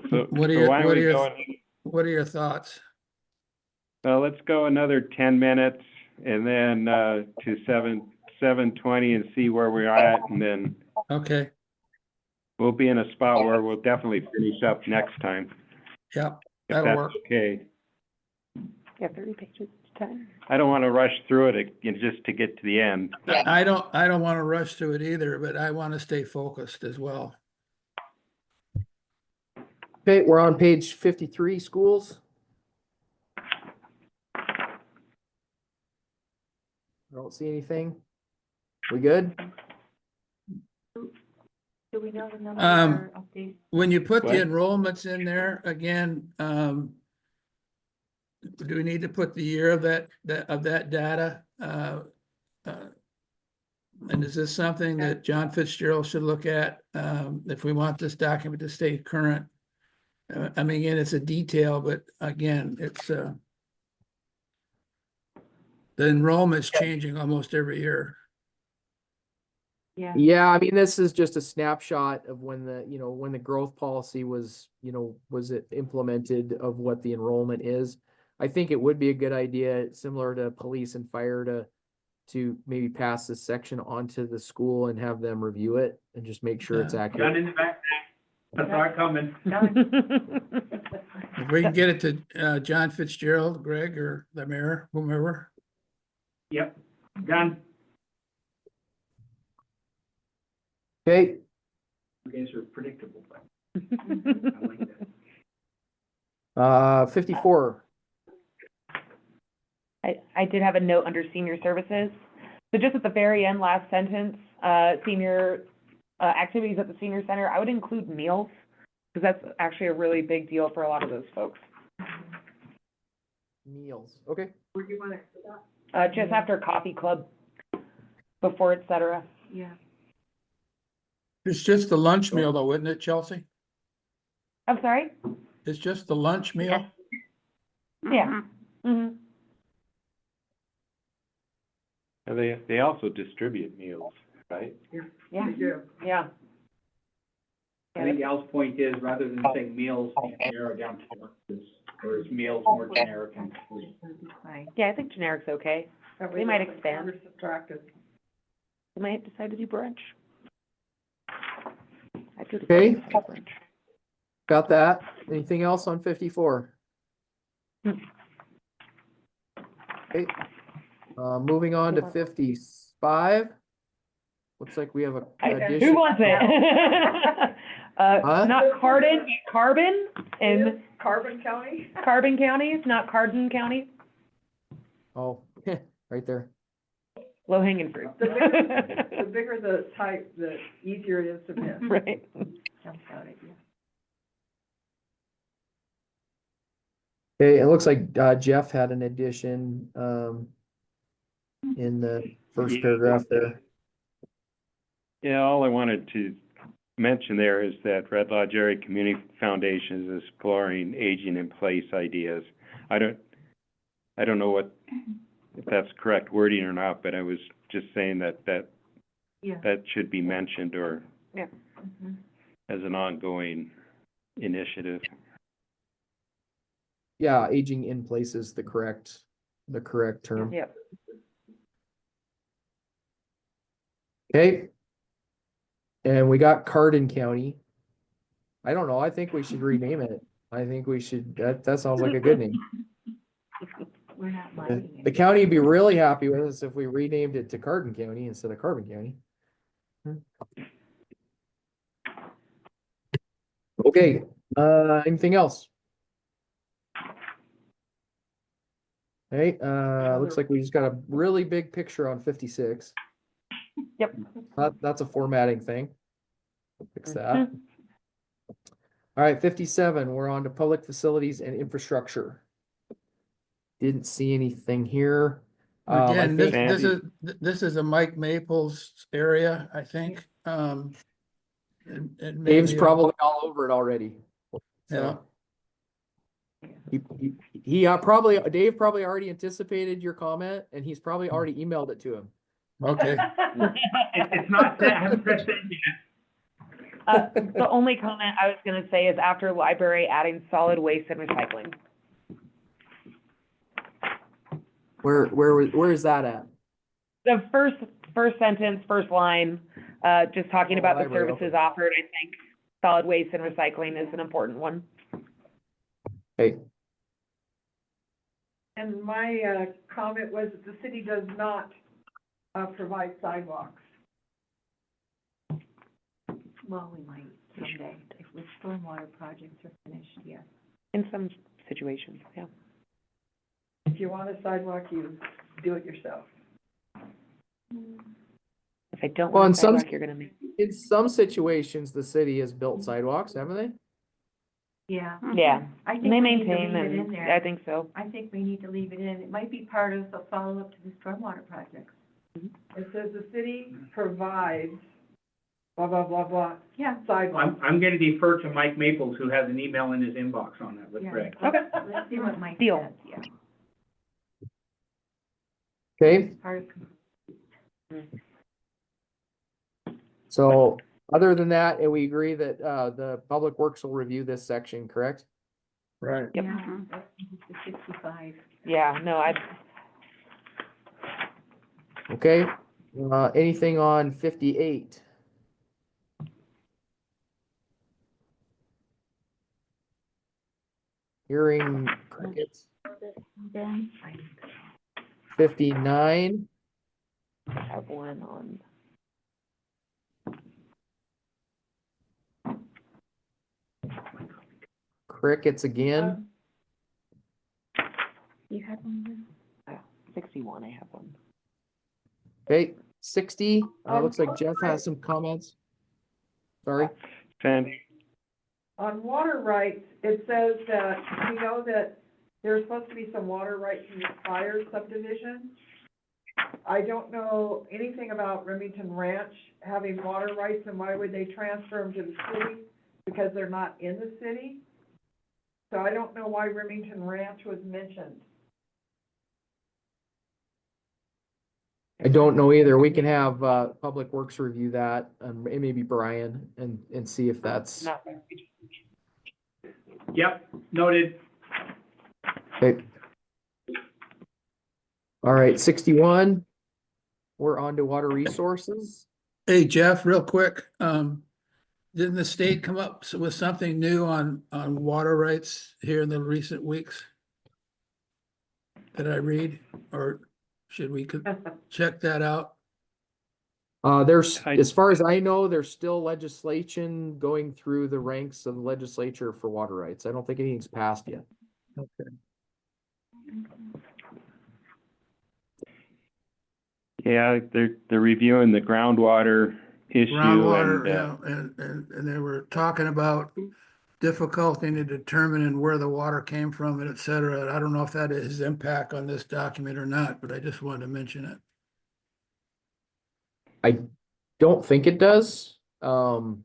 So, What are so your- why don't what are we your- go, What are your thoughts? well, let's go another 10 minutes and then, to 7:20 and see where we're at, and then Okay, we'll be in a spot where we'll definitely finish up next time, yep, if that'll that's work. okay. Yeah, 30 pages each time. I don't want to rush through it just to get to the end. I don't wanna rush through it either, but I wanna stay focused as well. okay, we're on page 53, schools. I don't see anything. We good? Do we know the number Um, or update? When you put the What? enrollments in there, again, do we need to put the year of that data? And is this something that John Fitzgerald should look at, if we want this document to stay current? I mean, again, it's a detail, but again, it's, the enrollment's changing almost every year. Yeah. Yeah, I mean, this is just a snapshot of when when the growth policy was, was it implemented of what the enrollment is. I think it would be a good idea, similar to police and fire, to maybe pass this section onto the school and have them review it and just make sure it's Yeah. Down accurate. in the back, I saw it coming. If we can get it to, John Fitzgerald, Greg, or the mayor, whomever. Yep, done. Okay, You guys are predictable, but I like that. 54. I did have a note under senior services. So just at the very end, last sentence, senior, activities at the senior center, I would include meals, because that's actually a really big deal for a lot of those folks. Meals, okay. Where do you want to put that? Just after coffee club, before et cetera. Yeah. It's just the lunch meal though, isn't it, Chelsea? I'm sorry? It's just the lunch meal? Yeah. Mm-hmm. And they also distribute meals, right? Yeah, We do. yeah. I think Al's point is, rather than saying meals, narrow it down to lunches, or is meals more generic and complete? That'd be fine. Yeah, I think generic's okay. That They way might don't expand. get subtracted. We might decide to do brunch. I could Okay. do brunch. Got that. Anything else on 54? Okay. Moving on to 55. Looks like we have a addition. Who wants it? Huh? Not Carbon in Carbon County? Carbon County, not Cardin County, Oh, right there. low hanging fruit. The bigger the type, the easier it is to miss. Right. Jumps out at you. Okay, it looks like Jeff had an addition in the first Yeah. paragraph there. Yeah, all I wanted to mention there is that Red Lodge Area Community Foundation is exploring aging in place ideas. I don't know if that's correct wording or not, but I was just saying that Yeah. that should be mentioned or Mhm. as an ongoing initiative. Yeah, aging in place is the correct term. Yep. Okay. And we got Cardin County. I don't know, I think we should rename it. I think we should, that sounds like a good name. We're not The minding the it. county would be really happy with us if we renamed it to Cardin County instead of Carbon County. Okay, anything else? Hey, looks like we just got a really big picture on 56. Yep. That's a formatting thing. Fix that. Mhm. All right, 57, we're on to public facilities and infrastructure. Didn't see anything here. I Again, this, think- this is a Mike Maples area, I think. And Dave's maybe, probably all over it already. Yeah. Dave probably already anticipated your comment and he's probably already emailed it to him. Okay. It's not that, I haven't pressed send yet. The only comment I was gonna say is after library, adding solid waste and recycling. Where is that at? The first sentence, first line, just talking Oh, about the library, okay. services offered, I think solid waste and recycling is an important one. Hey, And my, comment was that the city does not, provide sidewalks. Well, we might someday, if the stormwater projects are finished, yes. In some situations, yeah. If you want a sidewalk, you do it yourself. If I don't Well, want in a some- sidewalk, you're gonna make, in some situations, the city has built sidewalks, haven't they? Yeah. yeah. I think And they we need to maintain leave it in and, I there. think so. I think we need to leave it in. It might be part of the follow-up to the stormwater projects. It says the city provides blah, blah, blah, blah, Yeah. sidewalks. I'm gonna defer to Mike Maples, who has an email in his inbox on that with Yeah. Greg. Okay. Let's see what Mike Deal. says, yeah. Okay, Part of- so other than that, and we agree that, the Public Works will review this section, correct? Right. Yep. Yeah, that's the 65. Yeah, no, Okay, anything on 58? Hearing crickets. Then, 59, I have one on, crickets again. you had one then? 61, I have one. Okay, 60, looks like Jeff has some comments. Sorry, Sandy? On water rights, it says that, we know that there's supposed to be some water rights in the fire subdivision. I don't know anything about Remington Ranch having water rights, and why would they transfer them to the city? Because they're not in the city. So I don't know why Remington Ranch was mentioned. I don't know either. We can have, Public Works review that, and maybe Brian, and see if that's, Not, Yep, noted. okay. All right, 61, we're on to water resources. Hey, Jeff, real quick, didn't the state come up with something new on water rights here in the recent weeks? Did I read, or should we check that out? There's, I- as far as I know, there's still legislation going through the ranks of the legislature for water rights. I don't think anything's passed yet. Okay. Yeah, they're reviewing the groundwater issue Groundwater, and, yeah, and they were talking about difficulty in determining where the water came from and et cetera. I don't know if that is impact on this document or not, but I just wanted to mention it. I don't think it does, because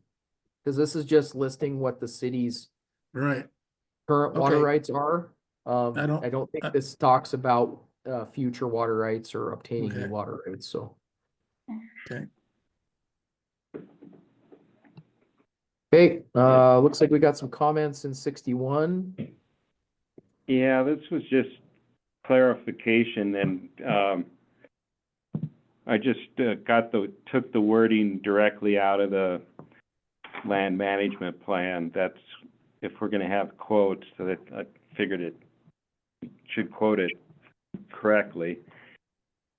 this is just listing what the city's Right, current water Okay. rights are. I don't- I don't think this talks about, future water rights or obtaining new Okay. water rights, so. okay. Okay, looks like we got some comments in 61. yeah, this was just clarification and, I just, took the wording directly out of the land management plan. That's, if we're gonna have quotes, so that I figured it should quote it correctly.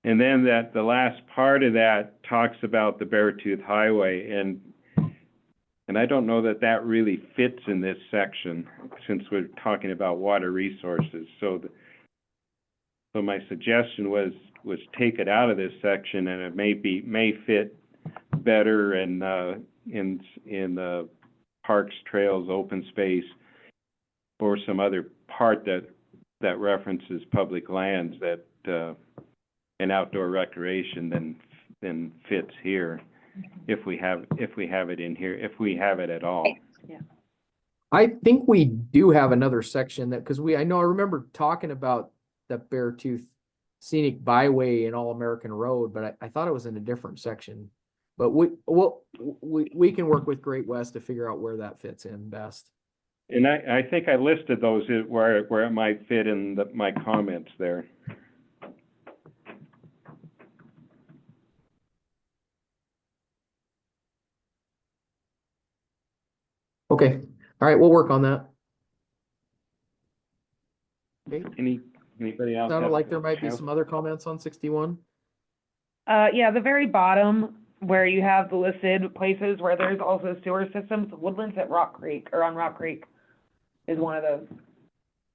And then that, the last part of that talks about the Beartooth Highway, and I don't know that that really fits in this section, since we're talking about water resources. So my suggestion was take it out of this section, and it may fit better in the parks, trails, open space, or some other part that references public lands that, and outdoor recreation than fits here, if we have it in here, if we have it at all. I think we do have another section that, because I remember talking about the Beartooth Scenic Byway and All American Road, but I thought it was in a different section. But we can work with Great West to figure out where that fits in best. And I think I listed those where it might fit in my comments there. Okay, all right, we'll work on that. Okay, Anybody else? sounded have- like there might be some other comments on 61. yeah, the very bottom, where you have the listed places where there's also sewer systems, Woodlands at Rock Creek, or on Rock Creek, is one of those.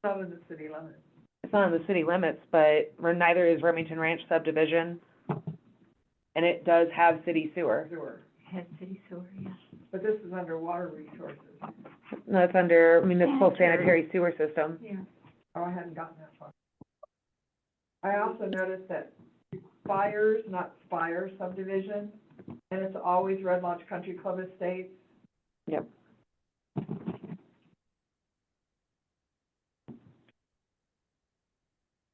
Not in the city limits. It's not in the city limits, but neither is Remington Ranch subdivision. And it does have city sewer. Sewer, Head city sewer, yeah. but this is under water resources. No, it's under municipal sanitary sewer system. Yeah. Oh, I hadn't gotten that far. I also noticed that Spires, not Spire subdivision, and it's always Red Lodge Country Club Estates. Yep.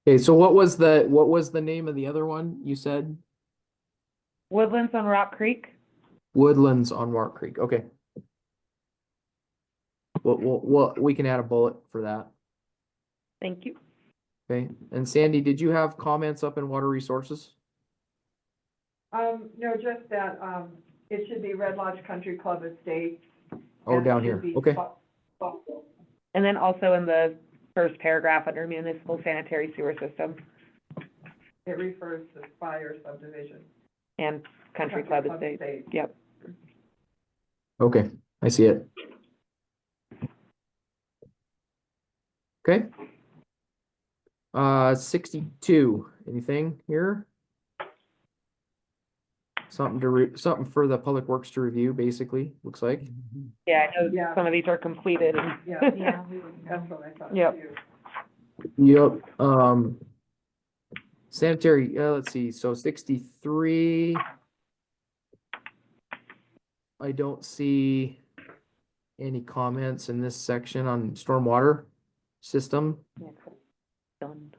Okay, so what was the name of the other one you said? Woodlands on Rock Creek? Woodlands on Rock Creek, okay. We can add a bullet for that, Thank you. okay? And Sandy, did you have comments up in water resources? No, just that, it should be Red Lodge Country Club Estates. Oh, and it down should here, be okay. And then also in the first paragraph under municipal sanitary sewer system It refers to Spire subdivision. and country club estate. Yep. Okay, I see it. Okay. 62, anything here? Something for the Public Works to review, basically, looks like. Yeah, I know Yeah. some of these are completed and. Yeah. Yeah, we would know. That's what I thought Yep. too. Yep, sanitary, let's see, so 63. I don't see any comments in this section on stormwater system. Done.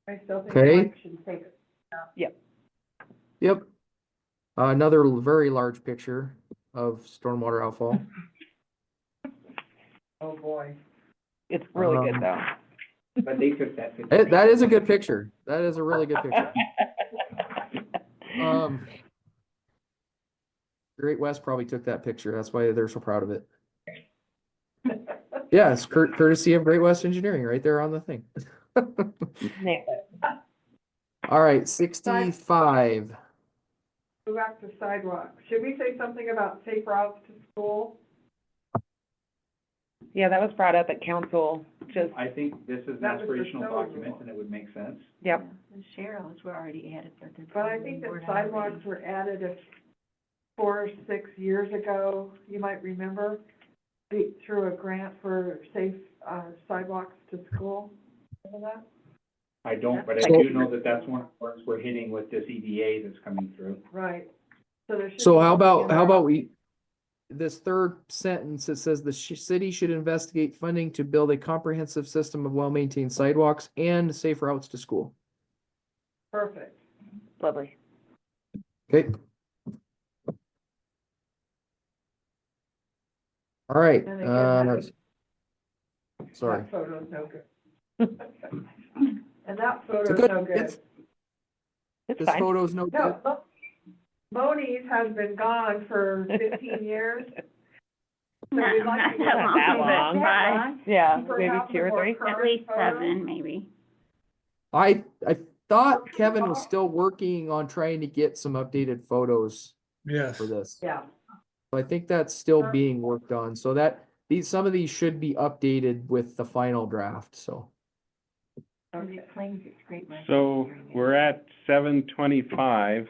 I still think Okay. Mike should take it. Yep. Another very large picture of stormwater outfall. Oh, boy. It's really good though. But they took that picture. That is a good picture. That is a really good picture. Great West probably took that picture. That's why they're so proud of it. Yeah, it's courtesy of Great West Engineering right there on the thing. Yeah. All right, 65. Go back to sidewalk. Should we say something about safe routes to school? Yeah, that was brought up at council, just, I think this is an That was the aspirational snow document rule. and it would make sense. yep. The Cheryl's were already added, but the. But I think that sidewalks were added 4 or 6 years ago, you might remember, through a grant for safe, sidewalks to school. Remember that? I don't, but I So- do know that that's one of the parts we're hitting with this EDA that's coming through. Right. So there should. So be how something in about there. we, this third sentence, it says the city should investigate funding to build a comprehensive system of well-maintained sidewalks and safe routes to school. Perfect. Lovely. Okay. All right, And again, sorry. That photo's no good. And that It's a photo's good, no good. It's this fine. photo's no good. No, Moni's has been gone for 15 years. So Not, we'd like not to that get long, that but long. five, Yeah, maybe perhaps 2 a or more 3. at current least photo. 7, maybe. I thought Kevin was still working on trying to get some updated photos Yes. for this. Yeah. So I think that's still being worked on, so that some of these should be updated with the final draft, so. And it claims it's Great West. So Engineering. we're at 7:25.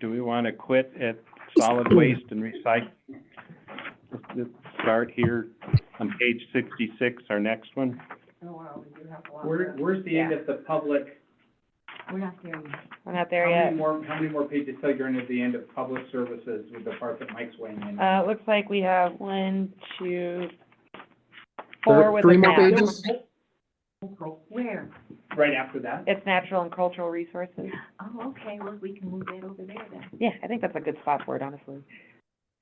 Do we want to quit at solid waste and recycle? Let's start here on page 66, our next one. Oh, wow, we do have a lot of that. Where's the end of the public, We're not there yet. We're not there how yet. many more pages till you're into the end of public services with the part that Mike's weighing in? It looks like we have 1, 2, 4 with Three a more map. pages? Where? Right after that? It's natural and cultural resources. Oh, okay, well, we can move that over there then. Yeah, I think that's a good spot for it, honestly.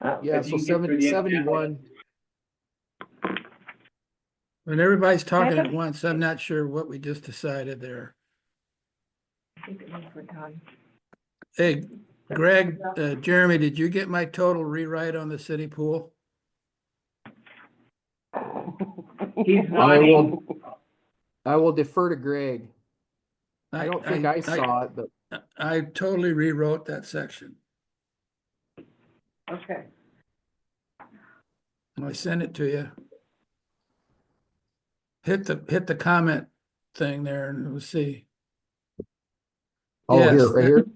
Yeah, If so you can get through the end of that, 71. When everybody's talking Kevin? at once, I'm not sure what we just decided there. I think it means we're done. Hey, Greg, Jeremy, did you get my total rewrite on the city pool? He's I will defer to Greg. I don't think I saw it, but I totally rewrote that section. Okay. And I sent it to you. Hit the comment thing there and we'll see. oh, Yes, here, right here.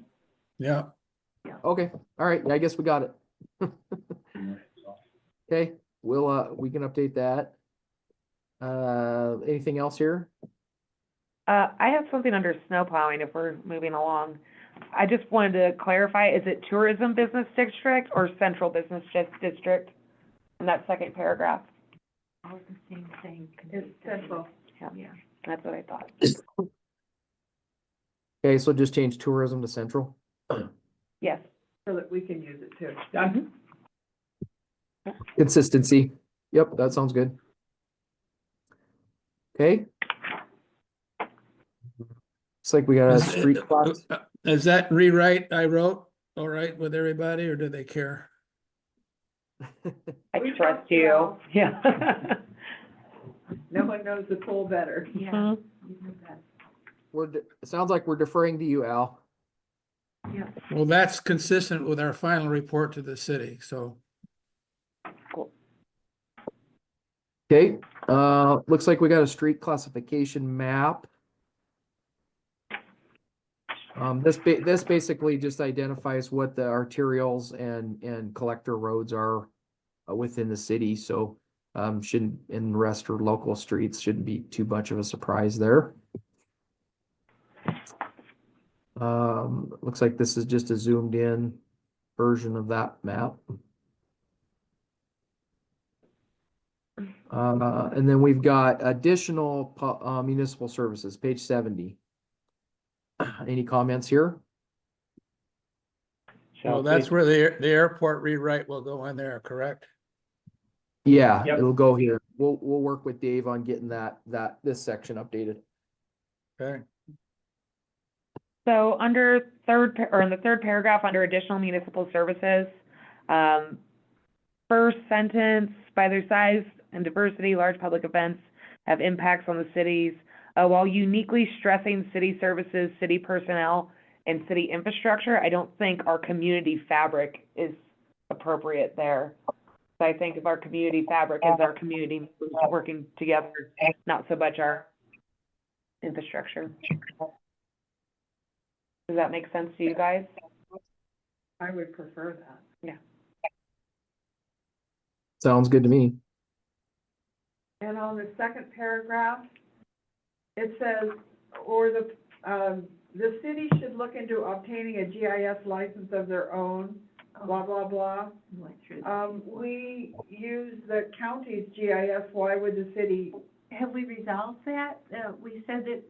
Yeah, Okay, all right, I guess we got it. Okay, we can update that. Anything else here? I have something under snow plowing if we're moving along. I just wanted to clarify, is it tourism business district or central business district in that second paragraph? All the same thing. It's central. Yeah. That's what I thought. Okay, so just change tourism to central. Yes. So that we can use it too. Done? Consistency. Yep, that sounds good. Okay. It's like we got a Is street class. is that rewrite I wrote all right with everybody, or do they care? I We trust trust you. you. Yeah. No one knows the pool better. Yeah. Mhm. You know that. It sounds like we're deferring to you, Al. Yeah. Well, that's consistent with our final report to the city, so. Okay, looks like we got a street classification map. This basically just identifies what the arterials and collector roads are within the city, so shouldn't, in rest or local streets, shouldn't be too much of a surprise there. Looks like this is just a zoomed in version of that map. And then we've got additional municipal services, page 70. Any comments here? Well, that's where the airport rewrite will go in there, correct? Yeah, Yep. it'll go here. We'll work with Dave on getting this section updated. Okay. So under in the third paragraph, under additional municipal services, first sentence, by their size and diversity, large public events have impacts on the cities, while uniquely stressing city services, city personnel, and city infrastructure. I don't think our community fabric is appropriate there. So I think of our community fabric as our community members working together, not so much our infrastructure. Does that make sense to you guys? I would prefer that. Yeah. Sounds good to me. And on the second paragraph, it says, or the city should look into obtaining a GIS license of their own, blah, blah, blah. Went through that. We use the county's GIS, why would the city? Have we resolved that? We said that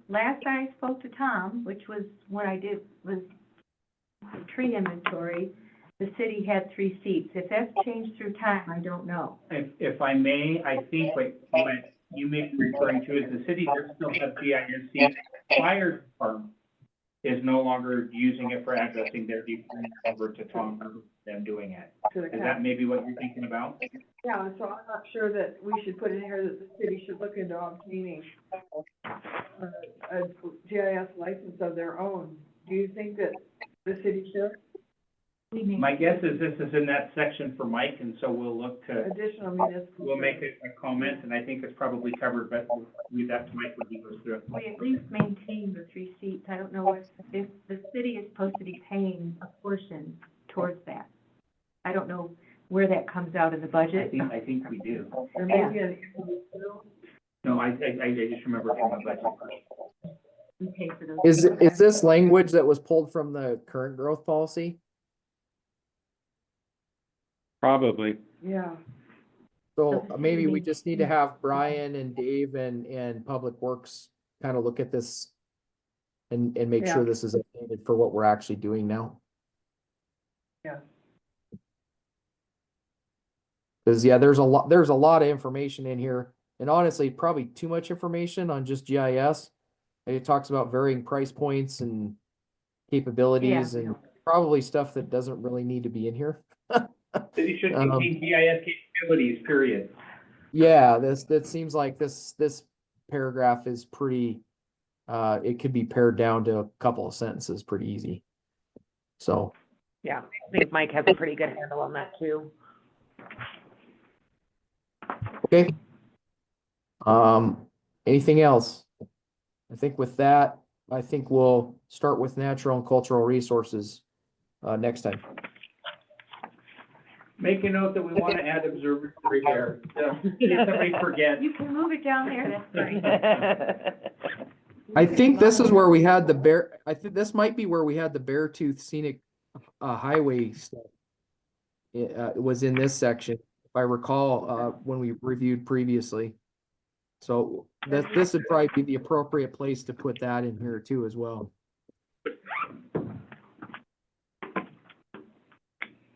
last I spoke to Tom, which was what I did, was tree inventory, the city had 3 seats. If that's changed through time, I don't know. If I may, I think what you may be referring to is the city does still have GIS. Fire department is no longer using it for addressing their department over to Tom for them doing it. To the Is that county? maybe what you're thinking about? Yeah, so I'm not sure that we should put in here that the city should look into obtaining a GIS license of their own. Do you think that the city should? We may- My guess is this is in that section for Mike, and so we'll look to, Additional municipal. we'll make a comment, and I think it's probably covered, but we'll leave that to Mike when he goes through it. We at least maintain the 3 seats. I don't know if the city is supposed to be paying a portion towards that. I don't know where that comes out of the budget. I think we do. Or maybe an, No, I just remember from the budget. We pay for those. Is this language that was pulled from the current growth policy? Probably. yeah. So So maybe we maybe- just need to have Brian and Dave and Public Works kind of look at this and make sure Yeah. this is updated for what we're actually doing now. Yeah. Cause yeah, there's a lot of information in here, and honestly, probably too much information on just GIS. It talks about varying price points and capabilities and probably stuff that doesn't really need to be in here. City should contain GIS capabilities, period. Yeah, that seems like this paragraph is pretty, it could be pared down to a couple of sentences pretty easy. So, Yeah, I think Mike has a pretty good handle on that too. okay. Anything else? I think with that, I think we'll start with natural and cultural resources, next time. Make a note that we want to add observatory there. If somebody forgets. You can move it down there, that's great. I think this is where we had I think this might be where we had the Beartooth Scenic, Highway stuff. It was in this section, if I recall, when we reviewed previously. So this would probably be the appropriate place to put that in here too as well.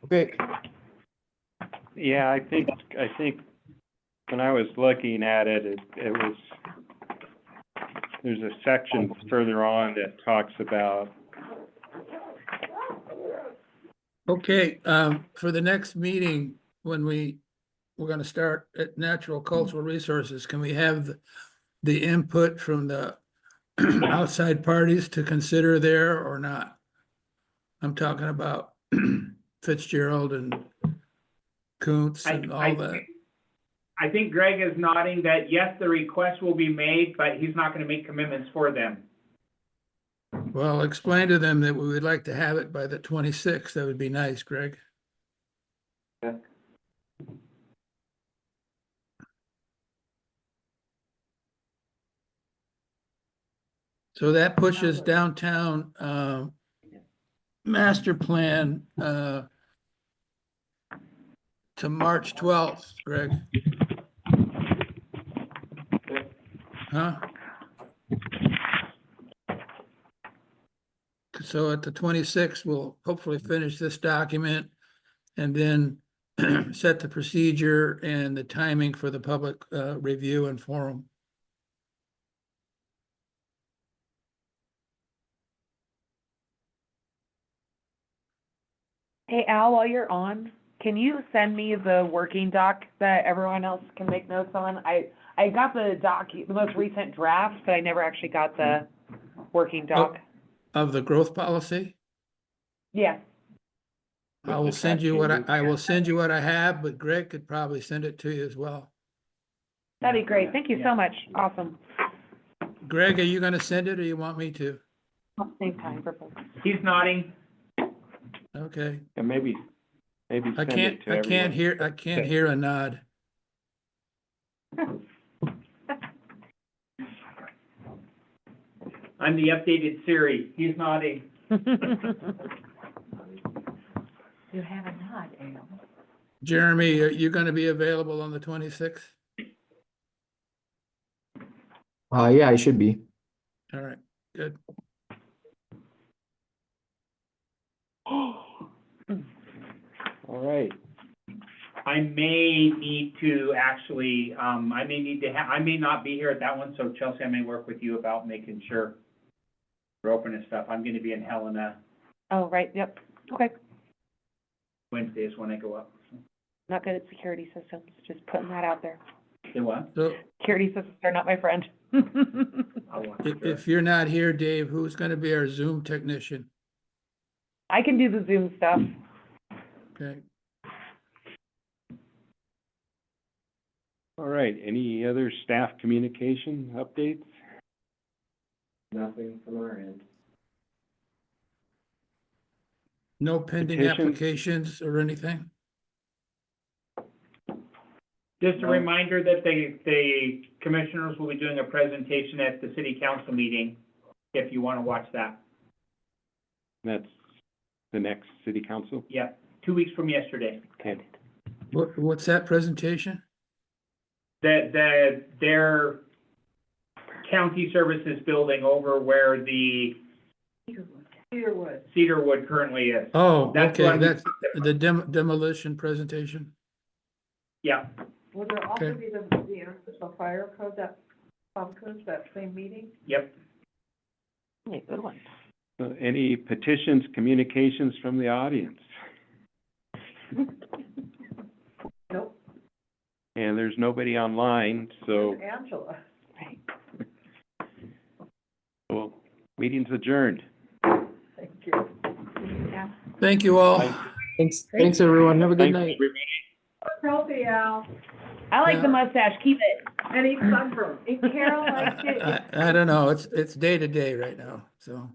Okay, Yeah, I think when I was looking at it, it was, there's a section further on that talks about, Okay, for the next meeting, when we're gonna start at Natural Cultural Resources, can we have the input from the outside parties to consider there or not? I'm talking about Fitzgerald and Kuntz and all that. I think Greg is nodding that yes, the request will be made, but he's not gonna make commitments for them. Well, explain to them that we would like to have it by the 26th. That would be nice, Greg. Yeah. So that pushes downtown, master plan, to March 12th, Greg. Huh? So at the 26th, we'll hopefully finish this document and then set the procedure and the timing for the public, review and forum. Hey, Al, while you're on, can you send me the working doc that everyone else can make notes on? I got the the most recent draft, but I never actually got the working doc. Of the growth policy? Yeah, I will send you what I will send you what I have, but Greg could probably send it to you as well. that'd be great. Thank you so much. Awesome. Greg, are you gonna send it or you want me to? Same time for both. He's nodding. Okay, and maybe I send it can't, to everyone. I can't hear a nod. I'm the updated Siri. He's nodding. You have a nod, Al. Jeremy, are you gonna be available on the 26th? yeah, I should be. All right, good. All right, I may need to actually, I may not be here at that one, so Chelsea, I may work with you about making sure we're open and stuff. I'm gonna be in Helena Oh, right, yep. Okay. Wednesdays when I go up. Not good at security systems, just putting that out there. Say what? So Security systems are not my friend. I'll watch it. if you're not here, Dave, who's gonna be our Zoom technician? I can do the Zoom stuff. Okay, all right. Any other staff communication updates? Nothing from our end. no pending Petitions? applications or anything? Just a reminder that the commissioners will be doing a presentation at the city council meeting, if you wanna watch that. That's the next city council? Yeah, 2 weeks from yesterday. Okay. What's that presentation? Their county services building over where the Cedarwood. Cedarwood currently is. Oh, That's okay, what- that's the demolition presentation. Yeah, Will there also Okay. be the international fire code that comes that same meeting? yep. Yeah, good one. Any petitions, communications from the audience? Nope. And there's nobody online, so, Angela. Right. well, meeting's adjourned. Thank you. Yeah. Thank you all. Thanks, everyone. Have a good Thanks, night. everybody. Healthy, Al. I like Yeah. the mustache, keep it. And eat sunburn. If Carol likes it, I don't know, it's day to day right now, so.